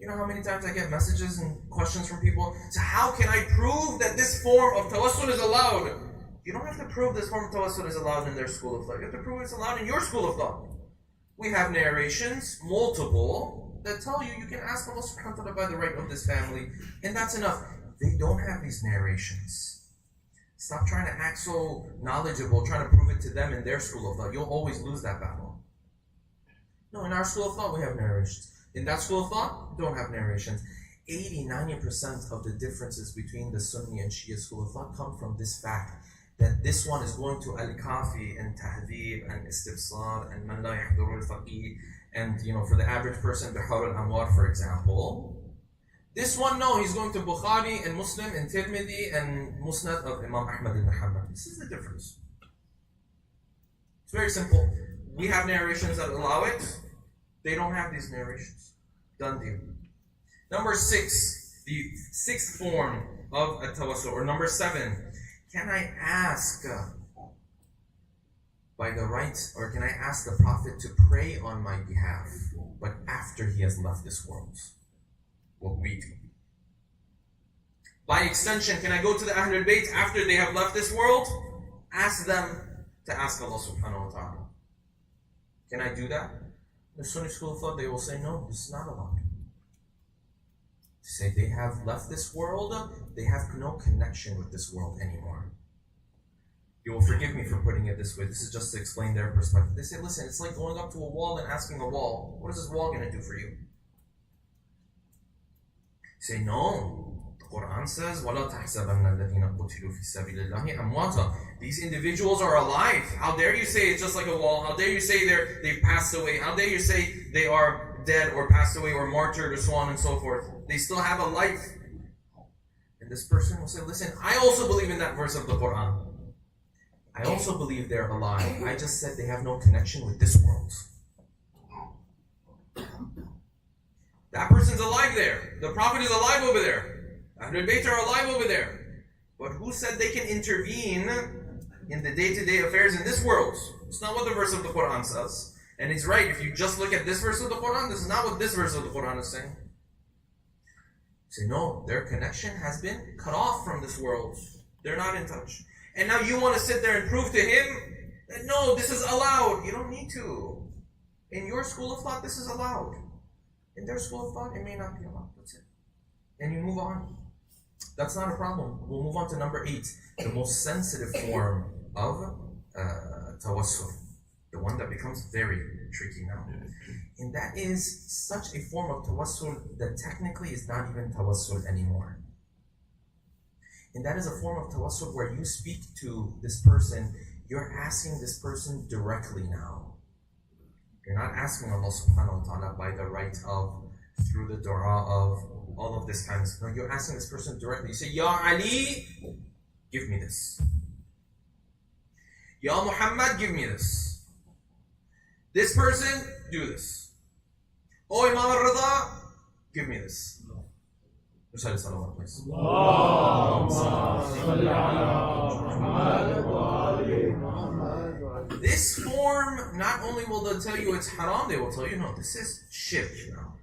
You know how many times I get messages and questions from people? So how can I prove that this form of tawassul is allowed? You don't have to prove this form of tawassul is allowed in their school of thought. You have to prove it's allowed in your school of thought. We have narrations, multiple, that tell you you can ask Allah subhanahu wa ta'ala by the right of this family. And that's enough. They don't have these narrations. Stop trying to act so knowledgeable, trying to prove it to them in their school of thought. You'll always lose that battle. No, in our school of thought, we have narrations. In that school of thought, we don't have narrations. 80-90% of the differences between the Sunni and Shia school of thought come from this fact that this one is going to Al-Kafi and Tahdhib and Istibsar and Man La Yahduru al-Faqih and, for the average person, Bihar al-Anwar, for example. This one, no, he's going to Bukhari and Muslim and Tirmidhi and Musnad of Imam Ahmad ibn Hanbal. This is the difference. It's very simple. We have narrations that allow it. They don't have these narrations. Done deal. Number 6, the sixth form of a tawassul, or number 7, can I ask by the right, or can I ask the Prophet to pray on my behalf, but after he has left this world? What we do. By extension, can I go to the Ahlul Bayt after they have left this world? Ask them to ask Allah subhanahu wa ta'ala. Can I do that? The Sunni school of thought, they will say, no, this is not allowed. They say they have left this world, they have no connection with this world anymore. You will forgive me for putting it this way. This is just to explain their perspective. They say, listen, it's like going up to a wall and asking a wall, what is this wall going to do for you? say, no. The Quran says, وَلَا تَحْسَبَنَّ الَّذِينَ قُتِلُوا فِي سَبِيلِ اللَّهِ أَمْوَاتًا. These individuals are alive. How dare you say it's just like a wall? How dare you say they've passed away? How dare you say they are dead or passed away or martyred or so on and so forth? They still have a life. And this person will say, listen, I also believe in that verse of the Quran. I also believe they're alive. I just said they have no connection with this world. That person's alive there. The Prophet is alive over there. Ahlul Bayt are alive over there. But who said they can intervene in the day-to-day affairs in this world? It's not what the verse of the Quran says. And he's right. If you just look at this verse of the Quran, this is not what this verse of the Quran is saying. Say, no, their connection has been cut off from this world. They're not in touch. And now you want to sit there and prove to him that no, this is allowed. You don't need to. In your school of thought, this is allowed. In their school of thought, it may not be allowed. That's it. And you move on. That's not a problem. We'll move on to number 8, the most sensitive form of Tawasul. The one that becomes very tricky now. And that is such a form of Tawasul that technically is not even Tawasul anymore. And that is a form of Tawasul where you speak to this person, you're asking this person directly now. You're not asking Allah subhanahu wa ta'ala by the right of, through the dua of, all of this kind of stuff. No, you're asking this person directly. You say, Ya Ali, give me this. Ya Muhammad, give me this. This person, do this. Oh Imam al-Rida, give me this. Recite salawat, please. This form, not only will they tell you it's haram, they will tell you, no, this is shirk now.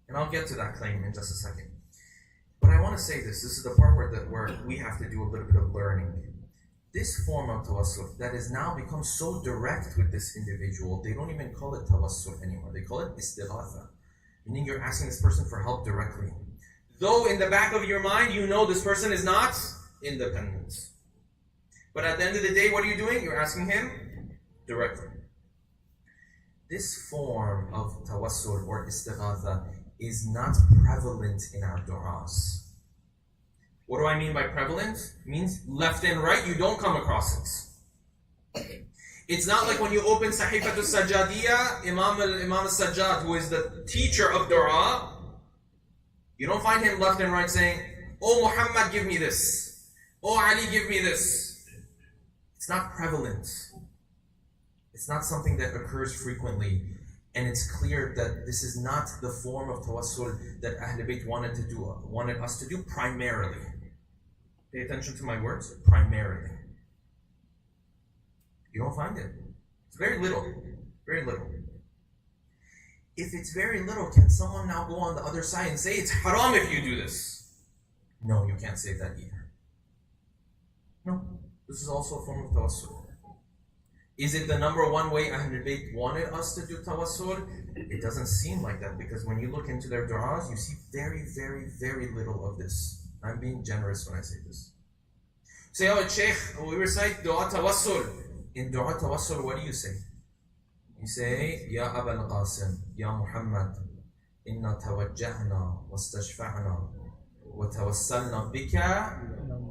And I'll get to that claim in just a second. But I want to say this is the part where we have to do a little bit of learning. This form of Tawasul that has now become so direct with this individual, they don't even call it Tawasul anymore. They call it istighatha, meaning you're asking this person for help directly. Though in the back of your mind, you know this person is not independent. But at the end of the day, what are you doing? You're asking him directly. This form of Tawasul or istighatha is not prevalent in our du'as. What do I mean by prevalent? It means left and right, you don't come across it. It's not like when you open Sahifatul Sajjadiyya, Imam Sajjad, who is the teacher of dua, you don't find him left and right saying, oh Muhammad, give me this. Oh Ali, give me this. It's not prevalent. It's not something that occurs frequently. And it's clear that this is not the form of Tawasul that Ahlul Bayt wanted us to do primarily. Pay attention to my words, primarily. You don't find it. It's very little. Very little. If it's very little, can someone now go on the other side and say it's haram if you do this? No, you can't say that either. No. This is also a form of Tawasul. Is it the number one way Ahlul Bayt wanted us to do Tawasul? It doesn't seem like that, because when you look into their du'as, you see very, very, very little of this. I'm being generous when I say this. Say, oh Shaykh, we recite Dua Tawasul. In Dua Tawasul, what do you say? You say, Ya Abul Qasim, Ya Muhammad, Inna tawajjahna wastashfa'na wa tawassalna bika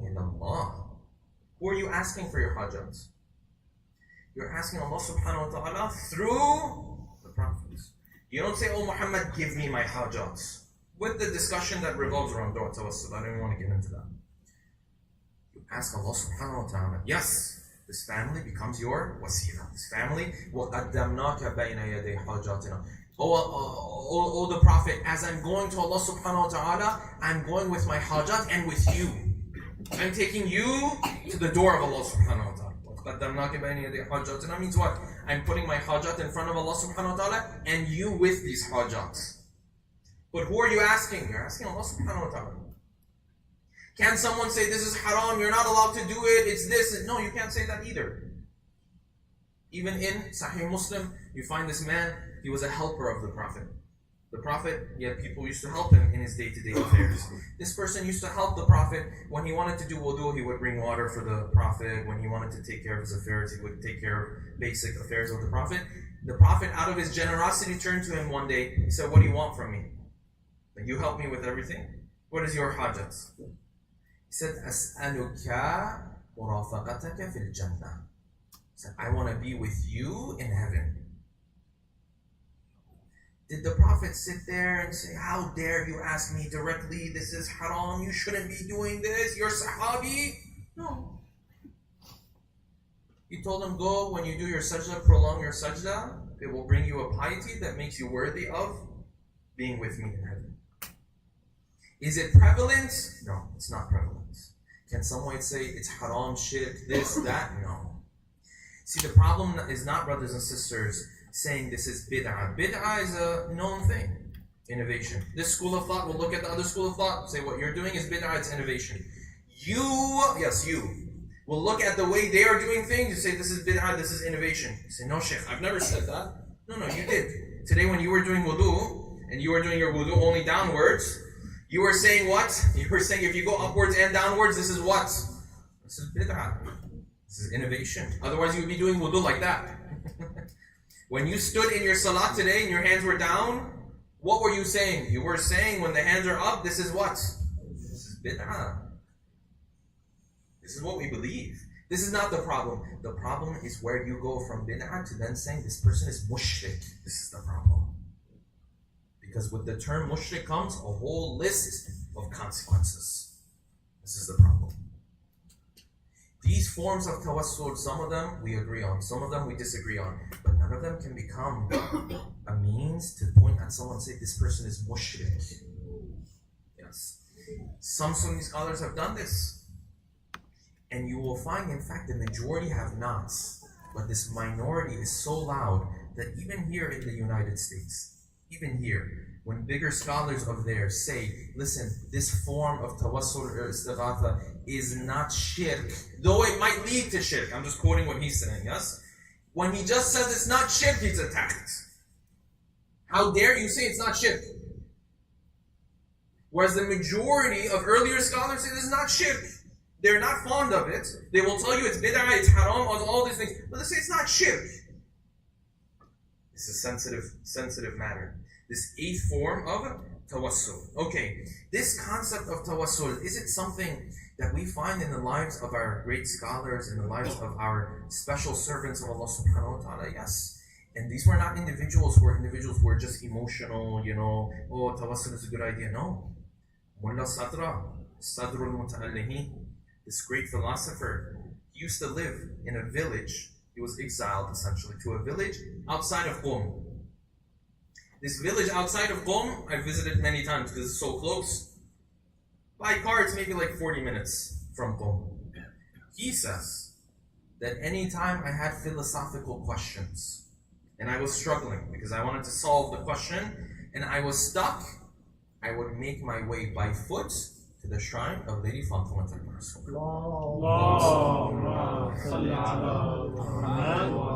ila Allah. Who are you asking for your hajats? You're asking Allah subhanahu wa ta'ala through the prophets. You don't say, oh Muhammad, give me my hajats. With the discussion that revolves around Dua Tawasul, I don't even want to get into that. You ask Allah subhanahu wa ta'ala, yes, this family becomes your wasila. This family, وَقَدَّمْنَاكَ بَيْنَ يَدَيْ حَاجَاتِنَا. Oh the Prophet, as I'm going to Allah subhanahu wa ta'ala, I'm going with my hajat and with you. I'm taking you to the door of Allah subhanahu wa ta'ala. That means what? I'm putting my hajat in front of Allah subhanahu wa ta'ala and you with these hajats. But who are you asking? You're asking Allah subhanahu wa ta'ala. Can someone say this is haram, you're not allowed to do it, it's this? No, you can't say that either. Even in Sahih Muslim, you find this man, he was a helper of the Prophet. The Prophet, people used to help him in his day-to-day affairs. This person used to help the Prophet. When he wanted to do wudu, he would bring water for the Prophet. When he wanted to take care of his affairs, he would take care of basic affairs of the Prophet. The Prophet, out of his generosity, turned to him one day. He said, what do you want from me? You help me with everything. What is your hajat? He said, أسألك مرافقتك في الجنة. He said, I want to be with you in heaven. Did the Prophet sit there and say, how dare you ask me directly? This is haram. You shouldn't be doing this. You're sahabi. No. He told him, go, when you do your sajjad, prolong your sajjad. It will bring you a piety that makes you worthy of being with me in heaven. Is it prevalent? No, it's not prevalent. Can someone say it's haram, shirk, this, that? No. See, the problem is not, brothers and sisters, saying this is bid'ah. Bid'ah is a known thing. Innovation. This school of thought will look at the other school of thought, say what you're doing is bid'ah, it's innovation. You will look at the way they are doing things, you say this is bid'ah, this is innovation. You say, no, Sheikh, I've never said that. No, you did. Today when you were doing wudu, and you were doing your wudu only downwards, you were saying what? You were saying if you go upwards and downwards, this is what? This is bid'ah. This is innovation. Otherwise you would be doing wudu like that. When you stood in your salat today and your hands were down, what were you saying? You were saying when the hands are up, this is what? This is bid'ah. This is what we believe. This is not the problem. The problem is where you go from bid'ah to then saying this person is mushrik. This is the problem. Because with the term mushrik comes a whole list of consequences. This is the problem. These forms of tawassul, some of them we agree on, some of them we disagree on, but none of them can become a means to point at someone and say this person is mushrik. Yes. Some Sunni scholars have done this. And you will find, in fact, the majority have not. But this minority is so loud that even here in the United States, even here, when bigger scholars of theirs say, listen, this form of tawassul or istighatha is not shirk, though it might lead to shirk. I'm just quoting what he's saying, yes? When he just says it's not shirk, he's attacked. How dare you say it's not shirk? Whereas the majority of earlier scholars say it is not shirk. They're not fond of it. They will tell you it's bid'ah, it's haram, all these things. But they say it's not shirk. It's a sensitive matter. This 8th form of Tawasul. Okay, this concept of Tawasul, is it something that we find in the lives of our great scholars, in the lives of our special servants of Allah subhanahu wa ta'ala? Yes. And these were not individuals who were just emotional, oh, Tawasul is a good idea. No. Mullah Sadrul Muta'allihin, this great philosopher, he used to live in a village. He was exiled essentially to a village outside of Qom. This village outside of Qom, I visited many times because it's so close. By car, it's maybe like 40 minutes from Qom. He says that anytime I had philosophical questions and I was struggling because I wanted to solve the question and I was stuck, I would make my way by foot to the shrine of Lady Fatima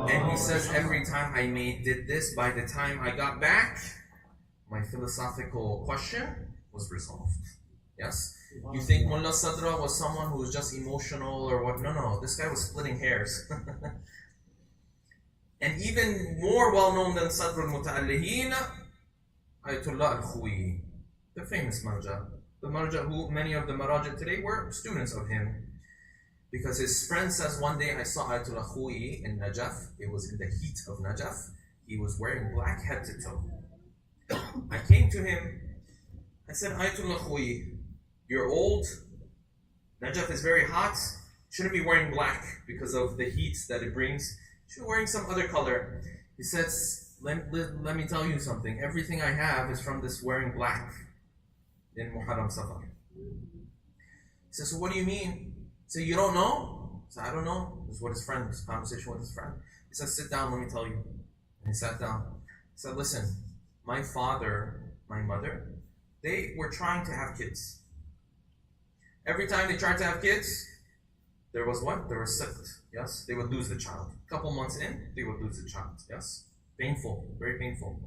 And he says every time I did this, by the time I got back, my philosophical question was resolved. Yes? You think Mullah Sadra was someone who was just emotional or what? No, this guy was splitting hairs. And even more well known than Sadr al-Muta'allihin, Ayatollah al-Khuyi, the famous Manja. The Manja who many of the Marajat today were students of him. Because his friend says one day I saw Ayatollah Khuyi in Najaf. It was in the heat of Najaf. He was wearing black head to toe. I came to him. I said, Ayatollah Khuyi, you're old. Najaf is very hot. Shouldn't be wearing black because of the heat that it brings. Should be wearing some other color. He says, let me tell you something. Everything I have is from this wearing black in Muharram Safar. He says, so what do you mean? So you don't know? So I don't know. This is what his friend, this conversation with his friend. He said, sit down, let me tell you. And he sat down. He said, listen, my father, my mother, they were trying to have kids. Every time they tried to have kids, there was what? There was sikt. Yes? They would lose the child. A couple months in, they would lose the child. Yes? Painful. Very painful.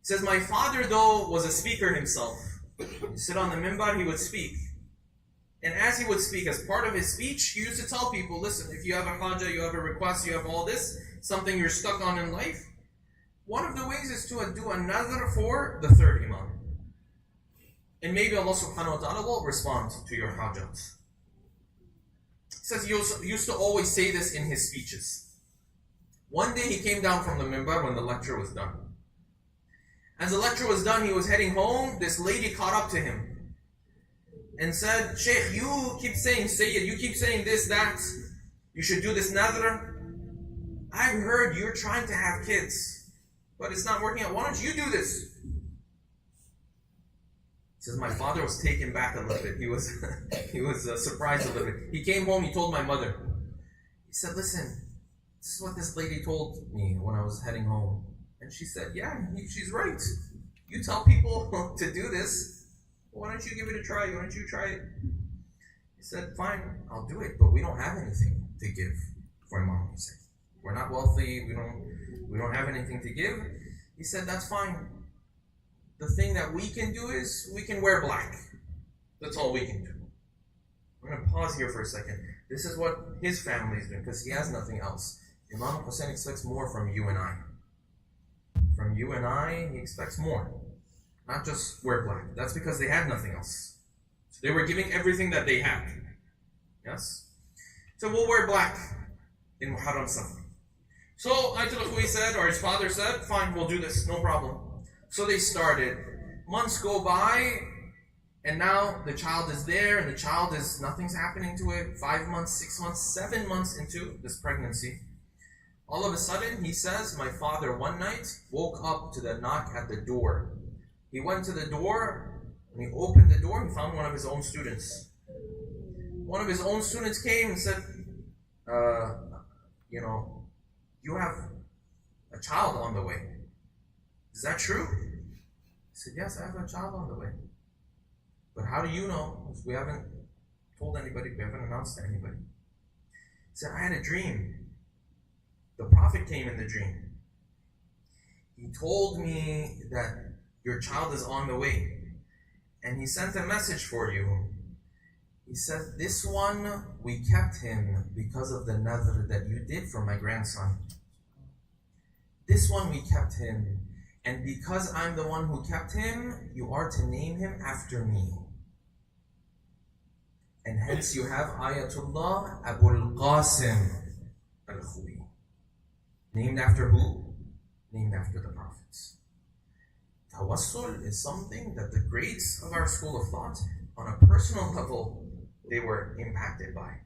He says, my father, though, was a speaker himself. He'd sit on the minbar, he would speak. And as he would speak, as part of his speech, he used to tell people, listen, if you have a haja, you have a request, you have all this, something you're stuck on in life, one of the ways is to do a nazar for the third Imam. and maybe Allah subhanahu wa ta'ala will respond to your hajat. He says he used to always say this in his speeches. One day he came down from the minbar when the lecture was done. As the lecture was done, he was heading home. This lady caught up to him and said, Shaykh, you keep saying Sayyid, you keep saying this, that. You should do this nadr. I've heard you're trying to have kids, but it's not working out. Why don't you do this? He says, my father was taken back a little bit. He was surprised a little bit. He came home, he told my mother. He said, listen, this is what this lady told me when I was heading home. And she said, yeah, she's right. You tell people to do this. Why don't you give it a try? Why don't you try it? He said, fine, I'll do it, but we don't have anything to give for Imam Hussein. We're not wealthy, we don't have anything to give. He said, that's fine. The thing that we can do is we can wear black. That's all we can do. I'm going to pause here for a second. This is what his family is doing because he has nothing else. Imam Hussein expects more from you and I. From you and I, he expects more. Not just wear black. That's because they had nothing else. So they were giving everything that they had. Yes? So we'll wear black in Muharram Safar. So Untitled Chapter said, or his father said, fine, we'll do this, no problem. So they started. Months go by, and now the child is there, and the child is, nothing's happening to it. 5 months, 6 months, 7 months into this pregnancy. All of a sudden, he says, my father one night woke up to the knock at the door. He went to the door, and he opened the door, and found one of his own students. One of his own students came and said, you have a child on the way. Is that true? He said, yes, I have a child on the way. But how do you know? Because we haven't told anybody, we haven't announced to anybody. He said, I had a dream. The Prophet came in the dream. He told me that your child is on the way. And he sent a message for you. He said, this one, we kept him because of the nadr that you did for my grandson. This one, we kept him. And because I'm the one who kept him, you are to name him after me. And hence you have Ayatullah Abul Qasim al-Khubi. Named after who? Named after the prophets. Tawasul is something that the greats of our school of thought, on a personal level, they were impacted by.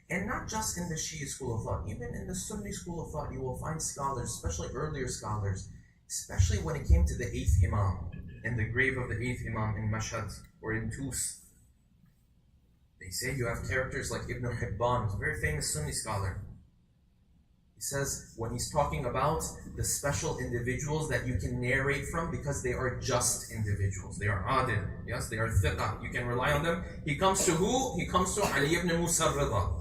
And not just in the Shia school of thought, even in the Sunni school of thought, you will find scholars, especially earlier scholars, especially when it came to the 8th Imam, and the grave of the 8th Imam in Mashhad or in Tus. They say you have characters like Ibn Hibban, who's a very famous Sunni scholar. He says, when he's talking about the special individuals that you can narrate from because they are just individuals. They are adil, yes, they are thiqa. You can rely on them. He comes to who? He comes to Ali ibn Musa al-Rida.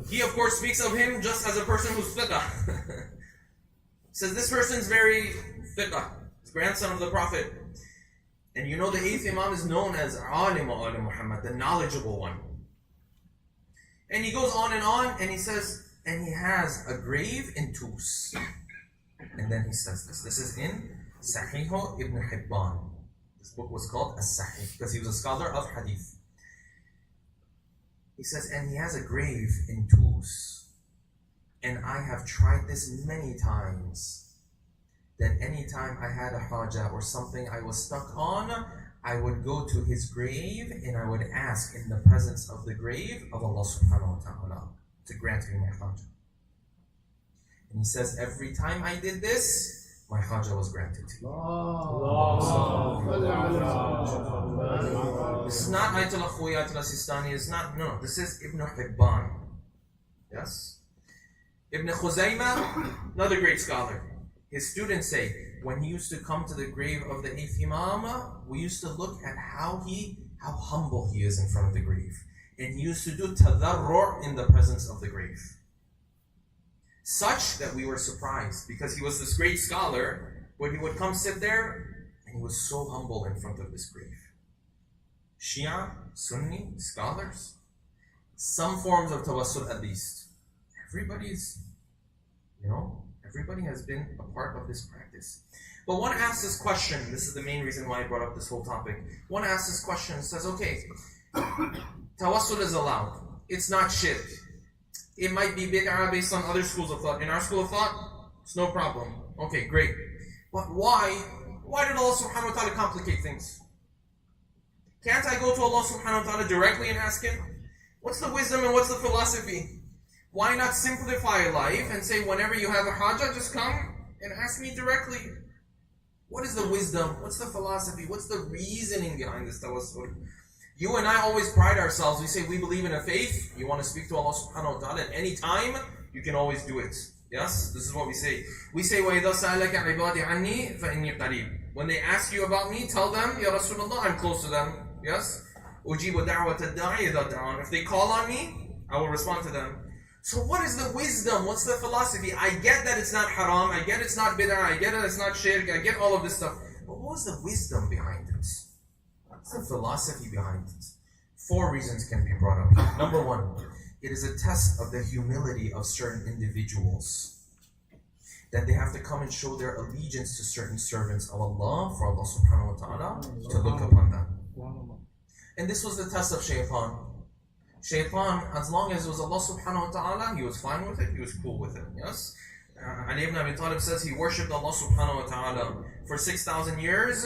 He, of course, speaks of him just as a person who's thiqa. Says this person's very thiqa. He's grandson of the Prophet. And you know the 8th Imam is known as Alim Ali Muhammad, the knowledgeable one. And he goes on, and he says, and he has a grave in Tus. And then he says this. This is in Sahih ibn Hibban. This book was called As-Sahih because he was a scholar of Hadith. He says, and he has a grave in Tus. And I have tried this many times. That anytime I had a hajah or something I was stuck on, I would go to his grave and I would ask in the presence of the grave of Allah subhanahu wa ta'ala to grant me my hajah. And he says, every time I did this, my hajah was granted. This is not Ayatollah Khoya, Ayatollah Sistani, it's not, no, this is Ibn Hibban. Yes? Ibn Khuzaymah, another great scholar. His students say, when he used to come to the grave of the 8th Imam, we used to look at how humble he is in front of the grave. And he used to do tadarru' in the presence of the grave. Such that we were surprised, because he was this great scholar, when he would come sit there, and he was so humble in front of this grave. Shia, Sunni, scholars, some forms of Tawasul at least. Everybody's Everybody has been a part of this practice. But one asks this question, this is the main reason why I brought up this whole topic. One asks this question and says, okay, Tawasul is allowed. It's not shirk. It might be bid'ah based on other schools of thought. In our school of thought, it's no problem. Okay, great. But why? Why did Allah subhanahu wa ta'ala complicate things? Can't I go to Allah subhanahu wa ta'ala directly and ask Him? What's the wisdom and what's the philosophy? Why not simplify life and say whenever you have a hajjah, just come and ask me directly? What is the wisdom? What's the philosophy? What's the reasoning behind this tawasul? You and I always pride ourselves. We say we believe in a faith. You want to speak to Allah subhanahu wa ta'ala at any time, you can always do it. Yes? This is what we say. We say, وَإِذَا سَأَلَكَ عِبَادِ عَنِّي فَإِنِّي قَرِيبٌ. When they ask you about me, tell them, Ya Rasulullah, I'm close to them. Yes? أُجِيبُ دَعْوَةَ الدَّاعِ إِذَا دَعَانِ. If they call on me, I will respond to them. So what is the wisdom? What's the philosophy? I get that it's not haram. I get it's not bid'ah. I get it, it's not shirk. I get all of this stuff. But what was the wisdom behind it? What's the philosophy behind it? 4 reasons can be brought up here. Number 1, it is a test of the humility of certain individuals. That they have to come and show their allegiance to certain servants of Allah for Allah subhanahu wa ta'ala to look upon them. And this was the test of shaitan. Shaitan, as long as it was Allah subhanahu wa ta'ala, he was fine with it, he was cool with it. Yes? Ali ibn Abi Talib says he worshipped Allah subhanahu wa ta'ala for 6,000 years.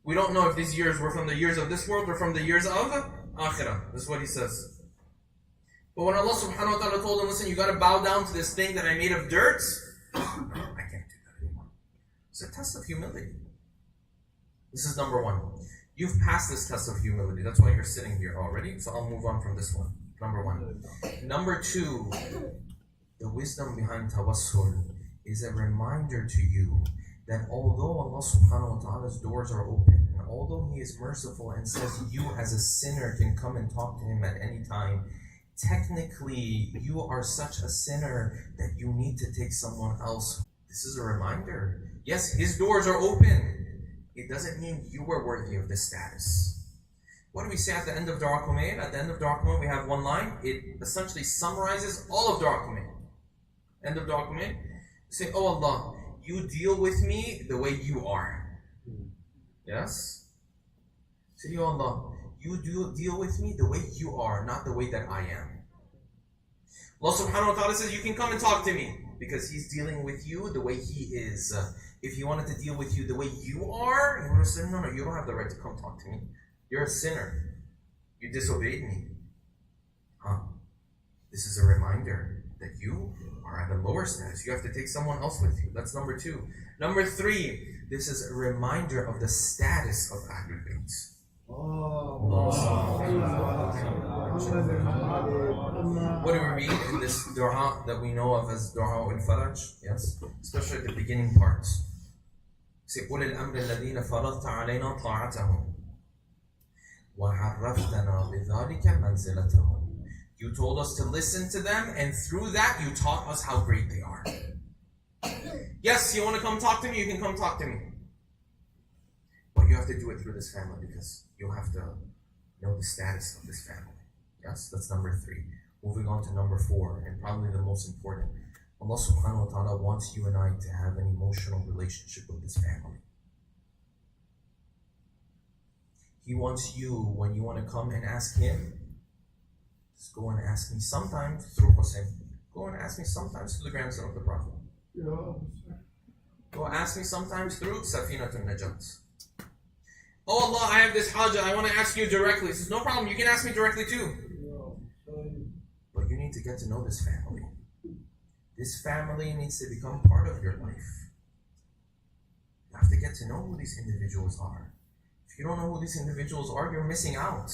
We don't know if these years were from the years of this world or from the years of Akhirah. This is what he says. But when Allah subhanahu wa ta'ala told him, listen, you got to bow down to this thing that I made of dirt, I can't do that anymore. It's a test of humility. This is number 1. You've passed this test of humility. That's why you're sitting here already. So I'll move on from this one. Number 1. Number 2, the wisdom behind Tawasul is a reminder to you that although Allah subhanahu wa ta'ala's doors are open, and although He is merciful and says you as a sinner can come and talk to Him at any time, technically you are such a sinner that you need to take someone else. This is a reminder. Yes, His doors are open. It doesn't mean you were worthy of this status. What do we say at the end of Dua Kumail? At the end of Dua Kumail we have one line. It essentially summarizes all of Dua Kumail. End of Dua Kumail. Say, oh Allah, you deal with me the way you are. Yes? Say, oh Allah, you deal with me the way you are, not the way that I am. Allah subhanahu wa ta'ala says, you can come and talk to me because He's dealing with you the way He is. If He wanted to deal with you the way you are, He would have said, no, you don't have the right to come talk to me. You're a sinner. You disobeyed me. This is a reminder that you are at a lower status. You have to take someone else with you. That's number 2. Number 3, this is a reminder of the status of Ahlul Bayt. What do we read in this dua that we know of as Dua al-Faraj? Yes, especially at the beginning parts. Say, قُلِ الْأَمْرِ الَّذِينَ فَرَضْتَ عَلَيْنَا طَاعَتَهُمْ وَعَرَّفْتَنَا بِذَلِكَ مَنْزِلَتَهُمْ. You told us to listen to them, and through that you taught us how great they are. Yes, you want to come talk to me, you can come talk to me. But you have to do it through this family because you have to know the status of this family. Yes, that's number 3. Moving on to number 4, and probably the most important. Allah subhanahu wa ta'ala wants you and I to have an emotional relationship with this family. He wants you, when you want to come and ask Him, just go and ask me sometimes through Hussein. Go and ask me sometimes through the grandson of the Prophet. Go ask me sometimes through Safinatun Najat. Oh Allah, I have this hajjah, I want to ask you directly. He says, no problem, you can ask me directly too. But you need to get to know this family. This family needs to become part of your life. You have to get to know who these individuals are. If you don't know who these individuals are, you're missing out.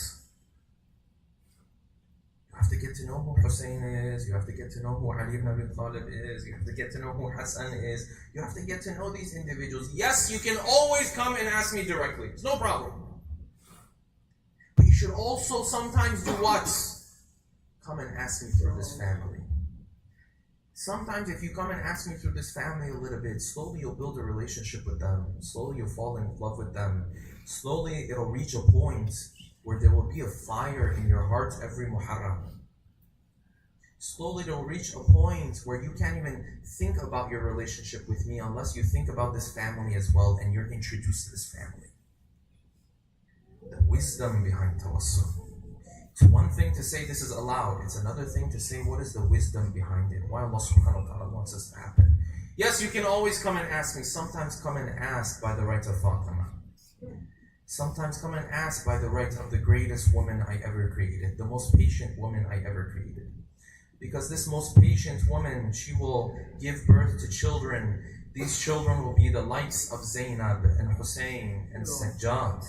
You have to get to know who Hussein is. You have to get to know who Ali ibn Abi Talib is. You have to get to know who Hassan is. You have to get to know these individuals. Yes, you can always come and ask me directly. It's no problem. But you should also sometimes do what? Come and ask me through this family. Sometimes if you come and ask me through this family a little bit, slowly you'll build a relationship with them. Slowly you'll fall in love with them. Slowly it'll reach a point where there will be a fire in your heart every Muharram. Slowly it'll reach a point where you can't even think about your relationship with me unless you think about this family as well, and you're introduced to this family. The wisdom behind Tawasul. It's one thing to say this is allowed. It's another thing to say what is the wisdom behind it. Why Allah subhanahu wa ta'ala wants us to happen. Yes, you can always come and ask me. Sometimes come and ask by the right of Fatima. Sometimes come and ask by the right of the greatest woman I ever created. The most patient woman I ever created. Because this most patient woman, she will give birth to children. These children will be the likes of Zainab and Hussein and Sajjad,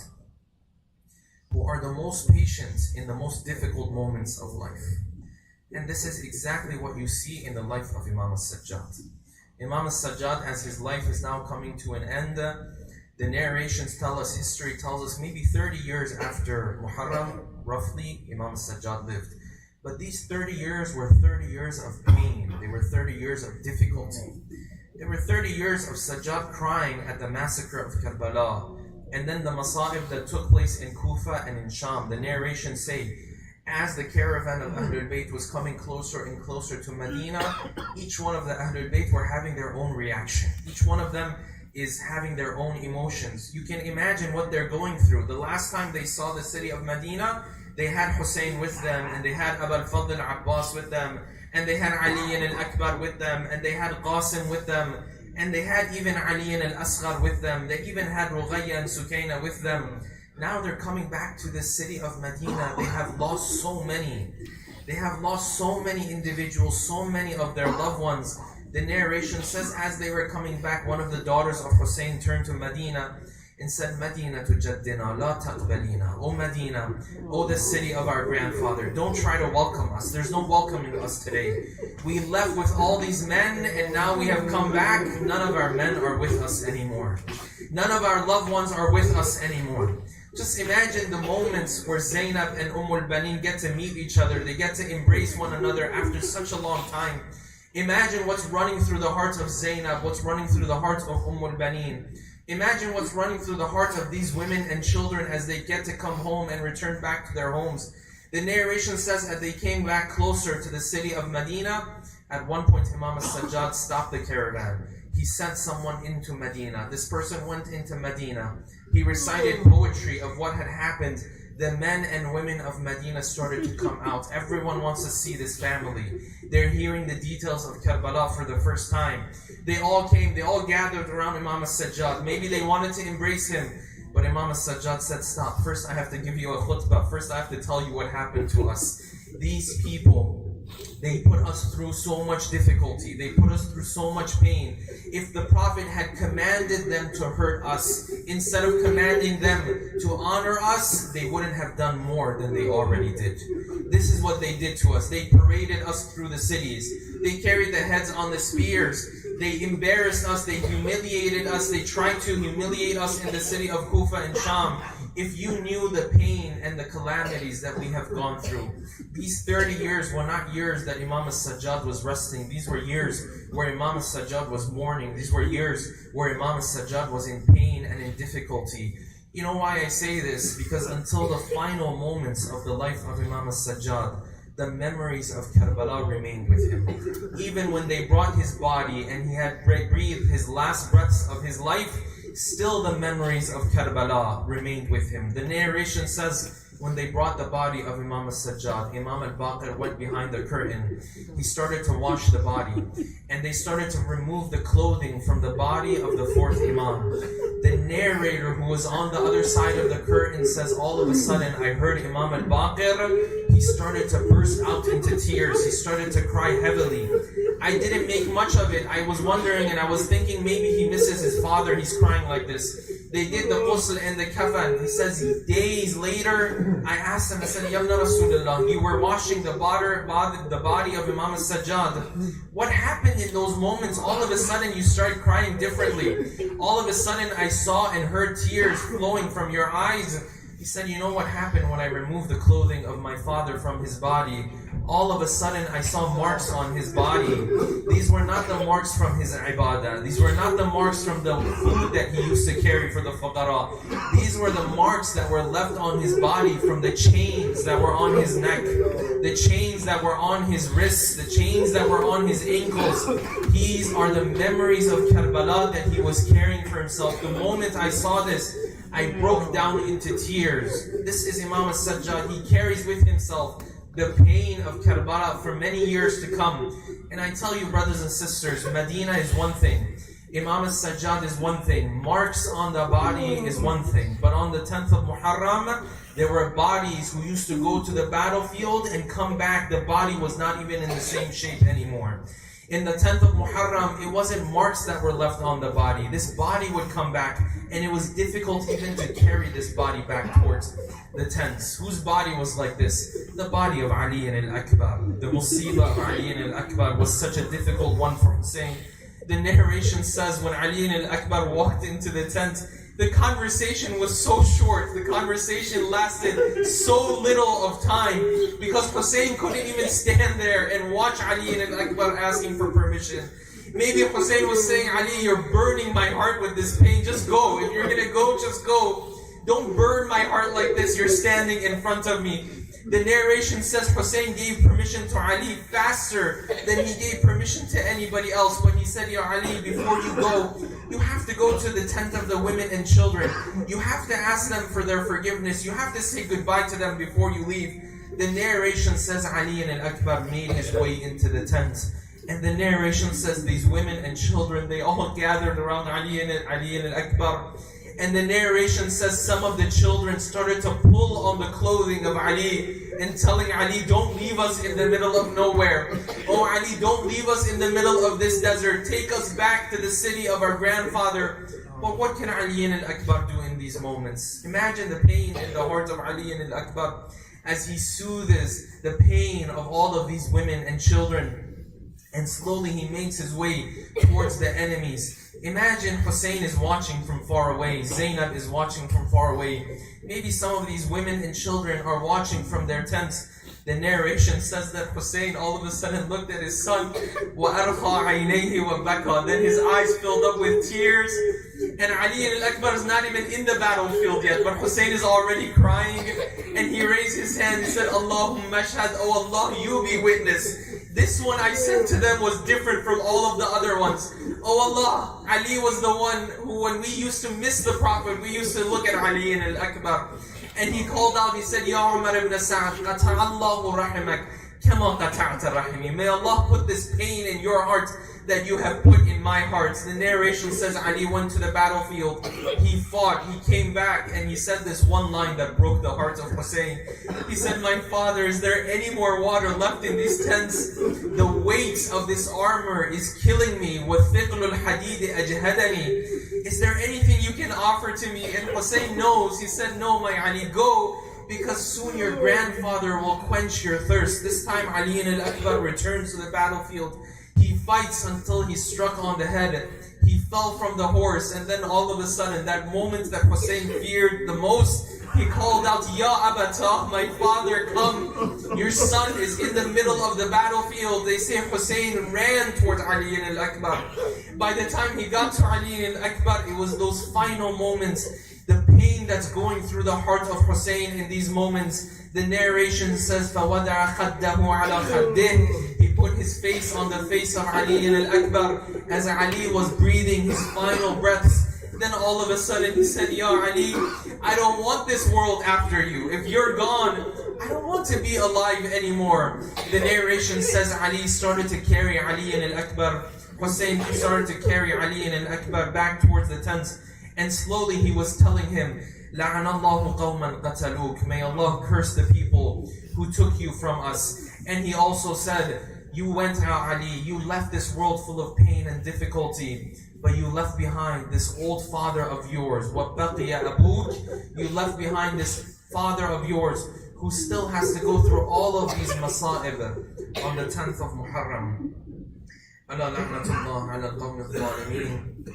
who are the most patient in the most difficult moments of life. And this is exactly what you see in the life of Imam Sajjad. Imam Sajjad, as his life is now coming to an end, the narrations tell us, history tells us, maybe 30 years after Muharram, roughly, Imam Sajjad lived. But these 30 years were 30 years of pain. They were 30 years of difficulty. They were 30 years of Sajjad crying at the massacre of Karbala. And then the masa'ib that took place in Kufa and in Sham. The narrations say, as the caravan of Ahlul Bayt was coming closer and closer to Medina, each one of the Ahlul Bayt were having their own reaction. Each one of them is having their own emotions. You can imagine what they're going through. The last time they saw the city of Medina, they had Hussein with them, and they had Abu al-Fadl al-Abbas with them, and they had Ali al-Akbar with them, and they had Qasim with them, and they had even Ali al-Asghar with them. They even had Rughayya and Sukayna with them. Now they're coming back to the city of Medina. They have lost so many. They have lost so many individuals, so many of their loved ones. The narration says, as they were coming back, one of the daughters of Hussein turned to Medina and said, Medina to Jaddina, la taqbalina. O Medina, O the city of our grandfather, don't try to welcome us. There's no welcoming us today. We left with all these men, and now we have come back. None of our men are with us anymore. None of our loved ones are with us anymore. Just imagine the moments where Zainab and al-Banin get to meet each other. They get to embrace one another after such a long time. Imagine what's running through the hearts of Zainab, what's running through the hearts of al-Banin. Imagine what's running through the hearts of these women and children as they get to come home and return back to their homes. The narration says that they came back closer to the city of Medina. At one point, Imam Sajjad stopped the caravan. He sent someone into Medina. This person went into Medina. He recited poetry of what had happened. The men and women of Medina started to come out. Everyone wants to see this family. They're hearing the details of Karbala for the first time. They all came, they all gathered around Imam Sajjad. Maybe they wanted to embrace him, but Imam Sajjad said, stop. First I have to give you a khutbah. First I have to tell you what happened to us. These people, they put us through so much difficulty. They put us through so much pain. If the Prophet had commanded them to hurt us, instead of commanding them to honor us, they wouldn't have done more than they already did. This is what they did to us. They paraded us through the cities. They carried the heads on the spears. They embarrassed us. They humiliated us. They tried to humiliate us in the city of Kufa and Sham. If you knew the pain and the calamities that we have gone through, these 30 years were not years that Imam Sajjad was resting. These were years where Imam Sajjad was mourning. These were years where Imam Sajjad was in pain and in difficulty. You know why I say this? Because until the final moments of the life of Imam Sajjad, the memories of Karbala remained with him. Even when they brought his body and he had breathed his last breaths of his life, still the memories of Karbala remained with him. The narration says, when they brought the body of Imam Sajjad, Imam al-Baqir went behind the curtain. He started to wash the body, and they started to remove the clothing from the body of the fourth Imam. The narrator who was on the other side of the curtain says, all of a sudden I heard Imam al-Baqir. He started to burst out into tears. He started to cry heavily. I didn't make much of it. I was wondering and I was thinking maybe he misses his father. He's crying like this. They did the ghusl and the kafan. He says days later, I asked him, I said, Ya Rasulullah, you were washing the body of Imam Sajjad. What happened in those moments? All of a sudden you started crying differently. All of a sudden I saw and heard tears flowing from your eyes. He said, you know what happened when I removed the clothing of my father from his body? All of a sudden I saw marks on his body. These were not the marks from his ibadah. These were not the marks from the food that he used to carry for the fuqara. These were the marks that were left on his body from the chains that were on his neck, the chains that were on his wrists, the chains that were on his ankles. These are the memories of Karbala that he was carrying for himself. The moment I saw this, I broke down into tears. This is Imam Sajjad. He carries with himself the pain of Karbala for many years to come. And I tell you, brothers and sisters, Medina is one thing. Imam Sajjad is one thing. Marks on the body is one thing. But on the 10th of Muharram, there were bodies who used to go to the battlefield and come back. The body was not even in the same shape anymore. In the 10th of Muharram, it wasn't marks that were left on the body. This body would come back, and it was difficult even to carry this body back towards the tents. Whose body was like this? The body of Ali al-Akbar. The musibah of Ali al-Akbar was such a difficult one for Hussein. The narration says when Ali al-Akbar walked into the tent, the conversation was so short. The conversation lasted so little of time because Hussein couldn't even stand there and watch Ali al-Akbar asking for permission. Maybe Hussein was saying, Ali, you're burning my heart with this pain. Just go. If you're going to go, just go. Don't burn my heart like this. You're standing in front of me. The narration says Hussein gave permission to Ali faster than he gave permission to anybody else. When he said, Ya Ali, before you go, you have to go to the tent of the women and children. You have to ask them for their forgiveness. You have to say goodbye to them before you leave. The narration says Ali al-Akbar made his way into the tent. And the narration says these women and children, they all gathered around Ali al-Akbar. And the narration says some of the children started to pull on the clothing of Ali and telling Ali, don't leave us in the middle of nowhere. Oh Ali, don't leave us in the middle of this desert. Take us back to the city of our grandfather. But what can Ali al-Akbar do in these moments? Imagine the pain in the heart of Ali al-Akbar as he soothes the pain of all of these women and children. And slowly he makes his way towards the enemies. Imagine Hussein is watching from far away. Zainab is watching from far away. Maybe some of these women and children are watching from their tents. The narration says that Hussein all of a sudden looked at his son. وَأَرْخَى عَيْنَيْهِ وَبَكَى. Then his eyes filled up with tears. And Ali al-Akbar is not even in the battlefield yet, but Hussein is already crying. And he raised his hand and said, Allahumma ashhad, oh Allah, you be witness. This one I sent to them was different from all of the other ones. Oh Allah, Ali was the one who, when we used to miss the Prophet, we used to look at Ali al-Akbar. And he called out, he said, Ya Umar ibn Sa'ad, qata'allahu rahimak, kama qata'ta rahimi. May Allah put this pain in your heart that you have put in my heart. The narration says Ali went to the battlefield, he fought, he came back, and he said this one line that broke the heart of Hussein. He said, my father, is there any more water left in these tents? The weight of this armor is killing me. وَثِقْلُ الْحَدِيدِ أَجْهَدَنِي. Is there anything you can offer to me? And Hussein knows. He said, no, my Ali, go, because soon your grandfather will quench your thirst. This time Ali al-Akbar returns to the battlefield. He fights until he's struck on the head. He fell from the horse, and then all of a sudden, that moment that Hussein feared the most, he called out, Ya Abata, my father, come. Your son is in the middle of the battlefield. They say Hussein ran toward Ali al-Akbar. By the time he got to Ali al-Akbar, it was those final moments, the pain that's going through the heart of Hussein in these moments. The narration says, فَوَدَعَ خَدَّهُ عَلَى خَدِّهِ. He put his face on the face of Ali al-Akbar as Ali was breathing his final breaths. Then all of a sudden he said, Ya Ali, I don't want this world after you. If you're gone, I don't want to be alive anymore. The narration says Ali started to carry Ali al-Akbar. Hussein started to carry Ali al-Akbar back towards the tents. And slowly he was telling him, لَعَنَ اللَّهُ قَوْمًا قَتَلُوكَ. May Allah curse the people who took you from us. And he also said, you went out, Ali, you left this world full of pain and difficulty, but you left behind this old father of yours. وَبَقِيَ أَبُوكَ. You left behind this father of yours who still has to go through all of these masa'ib on the 10th of Muharram. أَلَا لَعْنَةُ اللَّهِ عَلَى الْقَوْمِ الظَّالِمِينَ.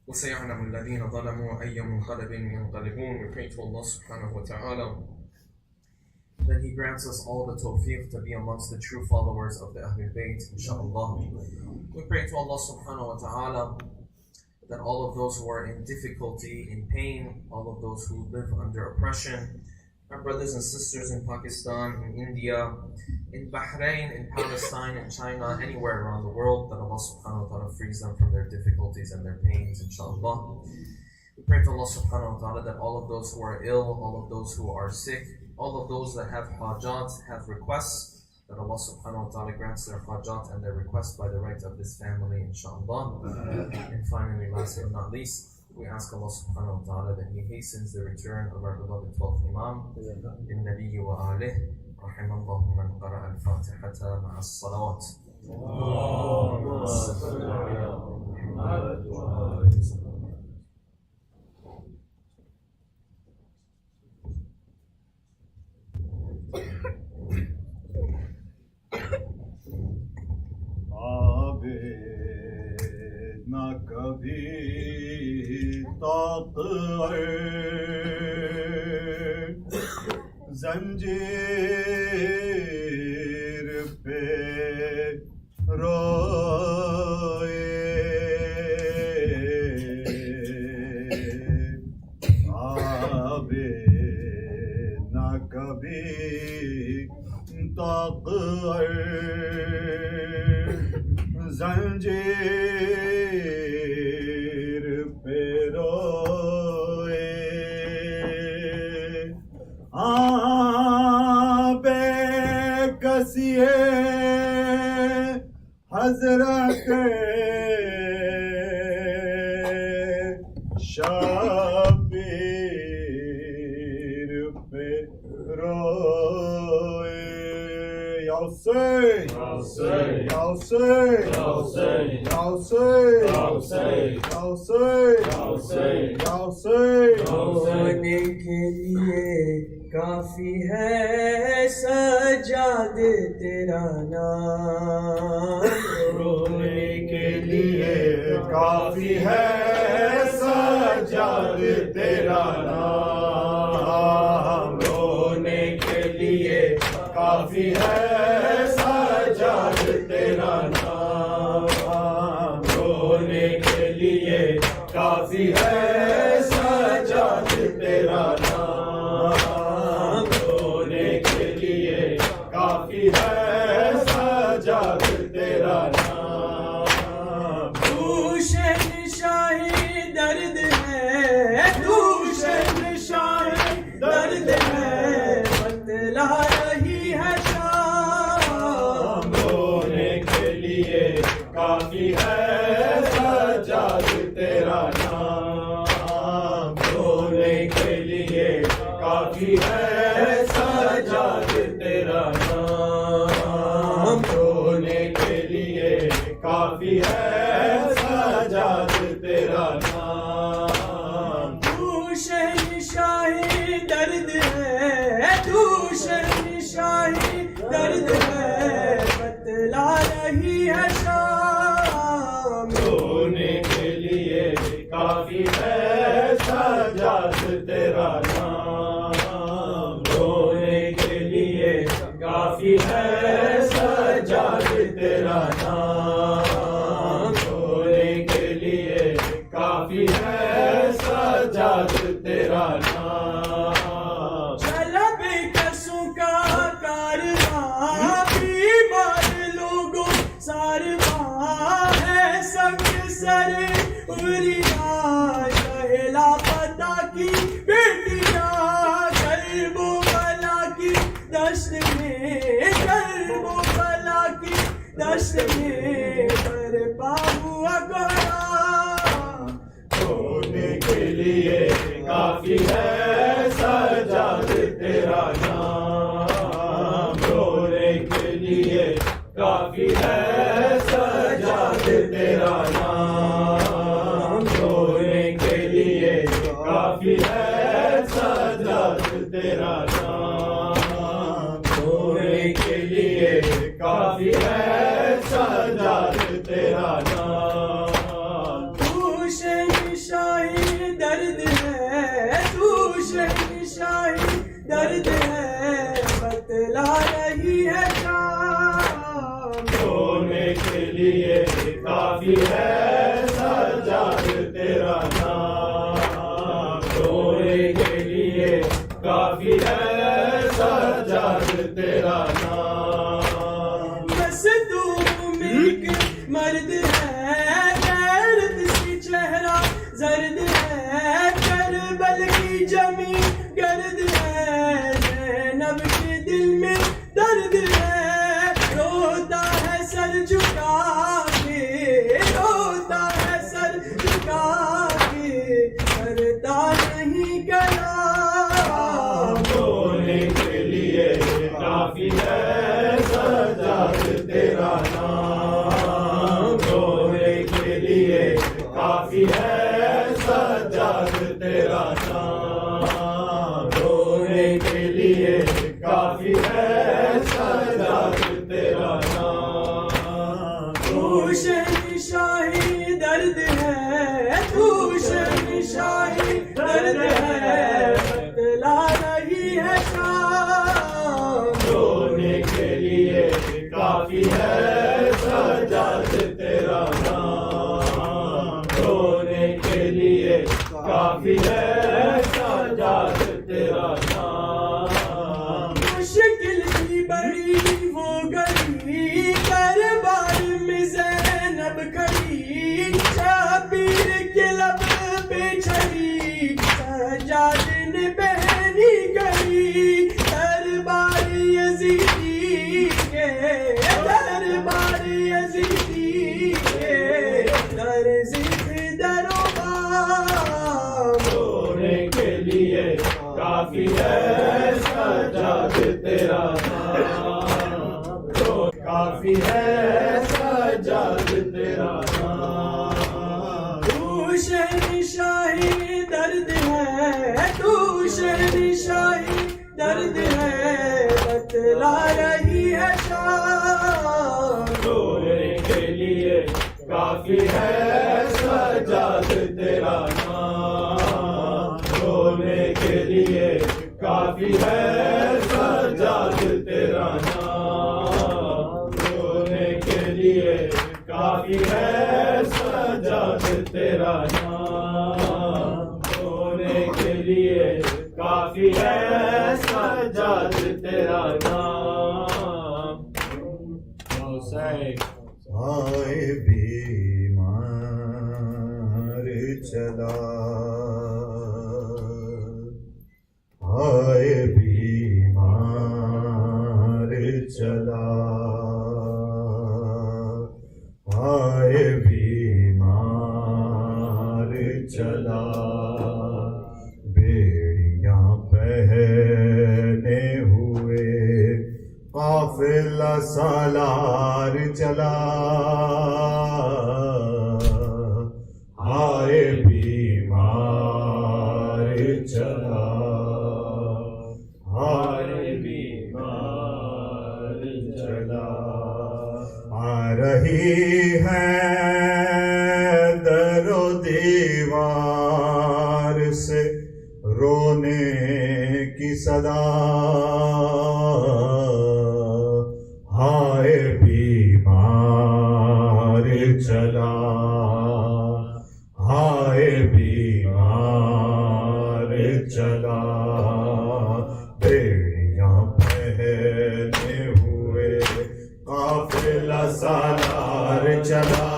وَسَيَعْلَمُ الَّذِينَ ظَلَمُوا أَيَّ مُنْقَلَبٍ يَنْقَلِبُونَ. We pray to Allah subhanahu wa ta'ala that He grants us all the tawfiq to be amongst the true followers of the Ahlul Bayt, inshaAllah. We pray to Allah subhanahu wa ta'ala that all of those who are in difficulty, in pain, all of those who live under oppression, our brothers and sisters in Pakistan, in India, in Bahrain, in Palestine, in China, anywhere around the world, that Allah subhanahu wa ta'ala frees them from their difficulties and their pains, inshaAllah. We pray to Allah subhanahu wa ta'ala that all of those who are ill, all of those who are sick, all of those that have hajat, have requests, that Allah subhanahu wa ta'ala grants their hajat and their requests by the right of this family, inshaAllah. And finally, last but not least, we ask Allah subhanahu wa ta'ala that He hastens the return of our beloved 12th Imam, bin Nabiyyi wa alih, rahimallahu man qara'a al-Fatihata ma'a as-salawat. نہ کبھی طاقت زنجیر پہ روئے آبے نہ کبھی طاقت زنجیر پہ روئے بے کسی حضرت شبیر پہ روئے یا حسین یا حسین یا حسین یا حسین یا حسین یا حسین رونے کے لیے کافی ہے سجاد تیرا نام، رونے کے لیے کافی ہے سجاد تیرا نام، رونے کے لیے کافی ہے سجاد تیرا نام، رونے کے لیے کافی ہے سجاد تیرا نام، رونے کے لیے کافی ہے سجاد تیرا نام. تو شہنشاہی درد ہے، تو شہنشاہی درد ہے، بتلا رہی ہے شام، رونے کے لیے کافی ہے سجاد تیرا نام، رونے کے لیے کافی ہے سجاد تیرا نام، رونے کے لیے کافی ہے سجاد تیرا نام. تو شہنشاہی درد ہے، تو شہنشاہی درد ہے، بتلا رہی ہے شام، رونے کے لیے کافی ہے سجاد تیرا نام، رونے کے لیے کافی ہے سجاد تیرا نام، رونے کے لیے کافی ہے سجاد تیرا نام. چلا بے کسوں کا کارواں، بیمار لوگوں سارواں ہے، سب سر اولیاء شہ لاپتہ کی بیٹیاں، کرب و بلا کی دشت میں، کرب و بلا کی دشت میں برپا ہوا گویا، رونے کے لیے کافی ہے سجاد تیرا نام، رونے کے لیے کافی ہے سجاد تیرا نام، رونے کے لیے کافی ہے سجاد تیرا نام، رونے کے لیے کافی ہے سجاد تیرا نام. تو شہنشاہی کافی ہے سجاد تیرا نام، رونے کے لیے کافی ہے سجاد تیرا نام. بس تو ایک مرد ہے، غیرت سی چہرہ زرد ہے، کربل کی جمی گرد ہے، زینب کے دل میں درد ہے، روتا ہے سر جھکا کے، روتا ہے سر جھکا کے، کرتا نہیں کلام. رونے کے لیے کافی ہے سجاد تیرا نام، رونے کے لیے کافی ہے سجاد تیرا نام، رونے کے لیے کافی ہے سجاد تیرا نام. تو شہنشاہی درد ہے، تو شہنشاہی درد ہے، بتلا رہی ہے شام. رونے کے لیے کافی ہے سجاد تیرا نام، رونے کے لیے کافی ہے سجاد تیرا نام. مشکل کی بڑی وہ گلی، دربار میں زینب کھڑی، شبیر کے لب پہ چھڑی، سجاد نے پہنی گھڑی، دربار یزیدی کے، دربار یزیدی کے، درزی درو بام. رونے کے لیے کافی ہے سجاد تیرا نام، کافی ہے سجاد تیرا نام. تو شہنشاہی درد ہے، تو شہنشاہی درد ہے، بتلا رہی ہے شام. رونے کے لیے کافی ہے سجاد تیرا نام، رونے کے لیے کافی ہے سجاد تیرا نام، رونے کے لیے کافی ہے سجاد تیرا نام، رونے کے لیے کافی ہے سجاد تیرا نام. آئے بیمار چلا، آئے بیمار چلا، آئے بیمار چلا، بیڑیاں پہنے ہوئے قافلہ سالار چلا، آئے بیمار چلا، آئے بیمار چلا. آ رہی ہے در و دیوار سے رونے کی صدا، ہائے بیمار چلا، ہائے بیمار چلا، بیڑیاں پہنے ہوئے قافلہ سالار چلا،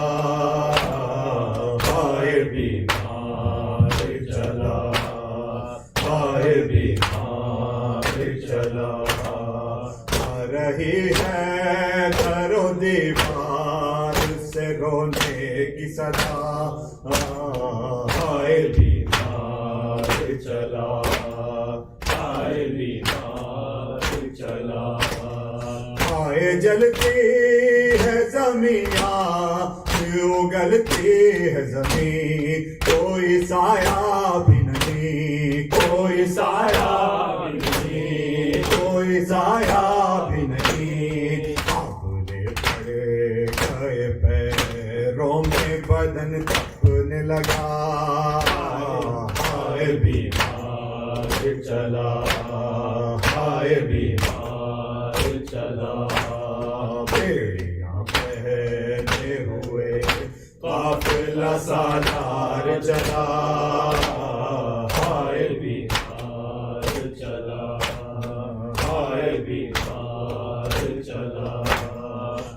ہائے بیمار چلا، ہائے بیمار چلا. آ رہی ہے در و دیوار سے رونے کی صدا، ہائے بیمار چلا، ہائے بیمار چلا. آئے جلتی ہے زمین، اگلتی ہے زمین، کوئی سایہ بھی نہیں، کوئی سایہ بھی نہیں، کوئی سایہ بھی نہیں. آبلے پڑے گئے پیروں میں بدن کپنے لگا، ہائے بیمار چلا، ہائے بیمار چلا. بیڑیاں پہنے ہوئے قافلہ سالار چلا ہائے بیمار چلا ہائے بیمار چلا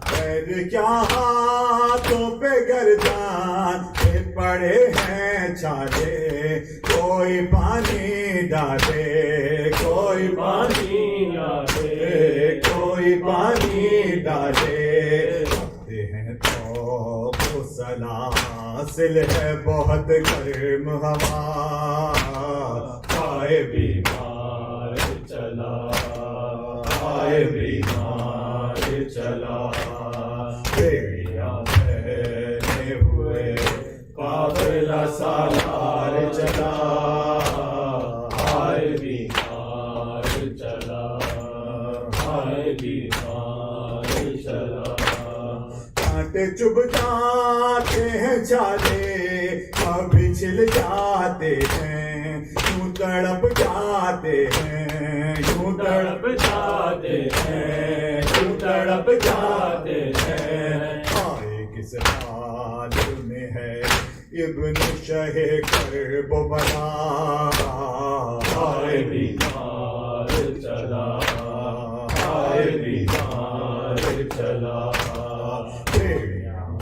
خیر کیا ہاتھوں پہ گردان پہ پڑے ہیں چھالے کوئی پانی ڈالے کوئی پانی ڈالے کوئی پانی ڈالے ہیں تو سلاسل ہے بہت گرم ہوا ہائے بیمار چلا ہائے بیمار چلا بیڑیاں بہنے ہوئے قافلہ سالار چلا ہائے بیمار چلا ہائے بیمار چلا کانٹے چبھ جاتے ہیں چھالے کبھی چھل جاتے ہیں یوں تڑپ جاتے ہیں یوں تڑپ جاتے ہیں یوں تڑپ جاتے ہیں آئے کس حال میں ہے ابن شہ کرب بنا ہائے بیمار چلا ہائے بیمار چلا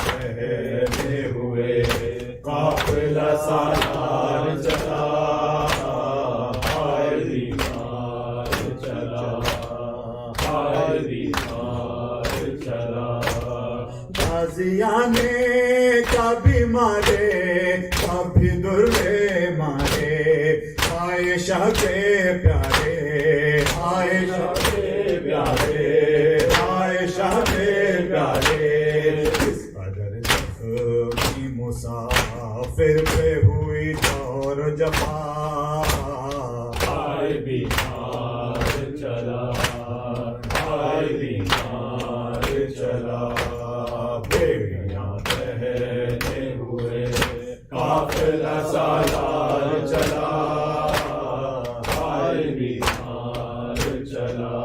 بہنے ہوئے قافلہ سالار چلا ہائے بیمار چلا ہائے بیمار چلا غازیانے کبھی مارے کبھی درے مارے عائشہ کے پیارے عائشہ کے پیارے عائشہ کے پیارے مسافر پہ ہوئی دور جفا ہائے بیمار چلا ہائے بیمار چلا بیڑیاں بہنے ہوئے قافلہ سالار چلا ہائے بیمار چلا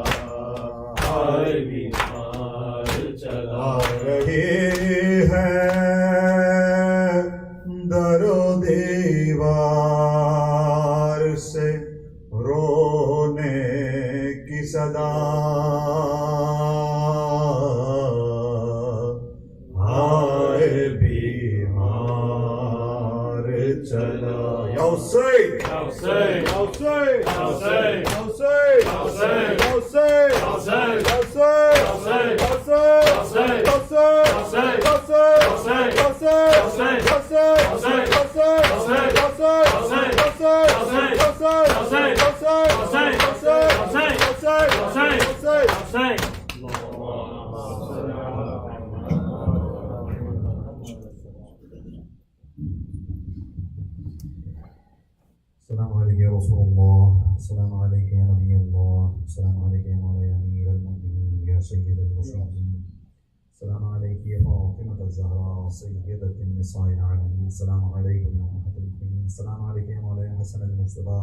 ہائے بیمار چلا رہی ہے در و دیوار سے رونے کی صدا ہائے بیمار چلا یا حسین یا حسین یا حسین یا حسین یا حسین یا حسین یا حسین یا حسین یا حسین یا السلام علیکم یا رسول اللہ السلام علیکم یا نبی اللہ السلام علیکم یا مولا امیر المؤمنین یا سید المرسلین السلام علیکم یا فاطمة الزہراء سیدۃ النساء العالمین السلام علیکم یا امہۃ المؤمنین السلام علیکم یا مولا حسن المجتبی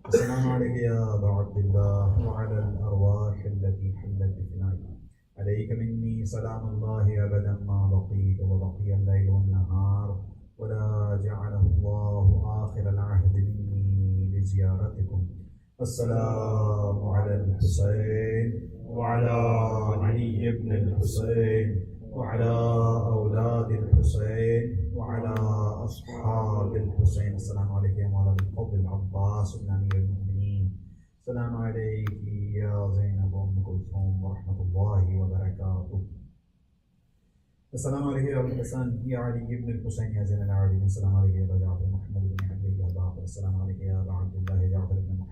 السلام علیکم یا ابا عبد اللہ وعلی الارواح التي حلت بفنائک علیک منی سلام اللہ ابدا ما بقیت وبقی اللیل والنہار ولا جعله الله آخر العهد مني لزيارتكم السلام على الحسين وعلى علي بن الحسين وعلى أولاد الحسين وعلى أصحاب الحسين السلام عليك يا مولانا الفضل العباس بن أمير المؤمنين السلام عليك يا زينب أم كلثوم ورحمة الله وبركاته السلام علیکم ابو الحسن یا علی ابن الحسین یا زین العابدین السلام علیکم یا ابا جعفر محمد بن عبد اللہ السلام علیکم یا ابا عبد اللہ جعفر بن محمد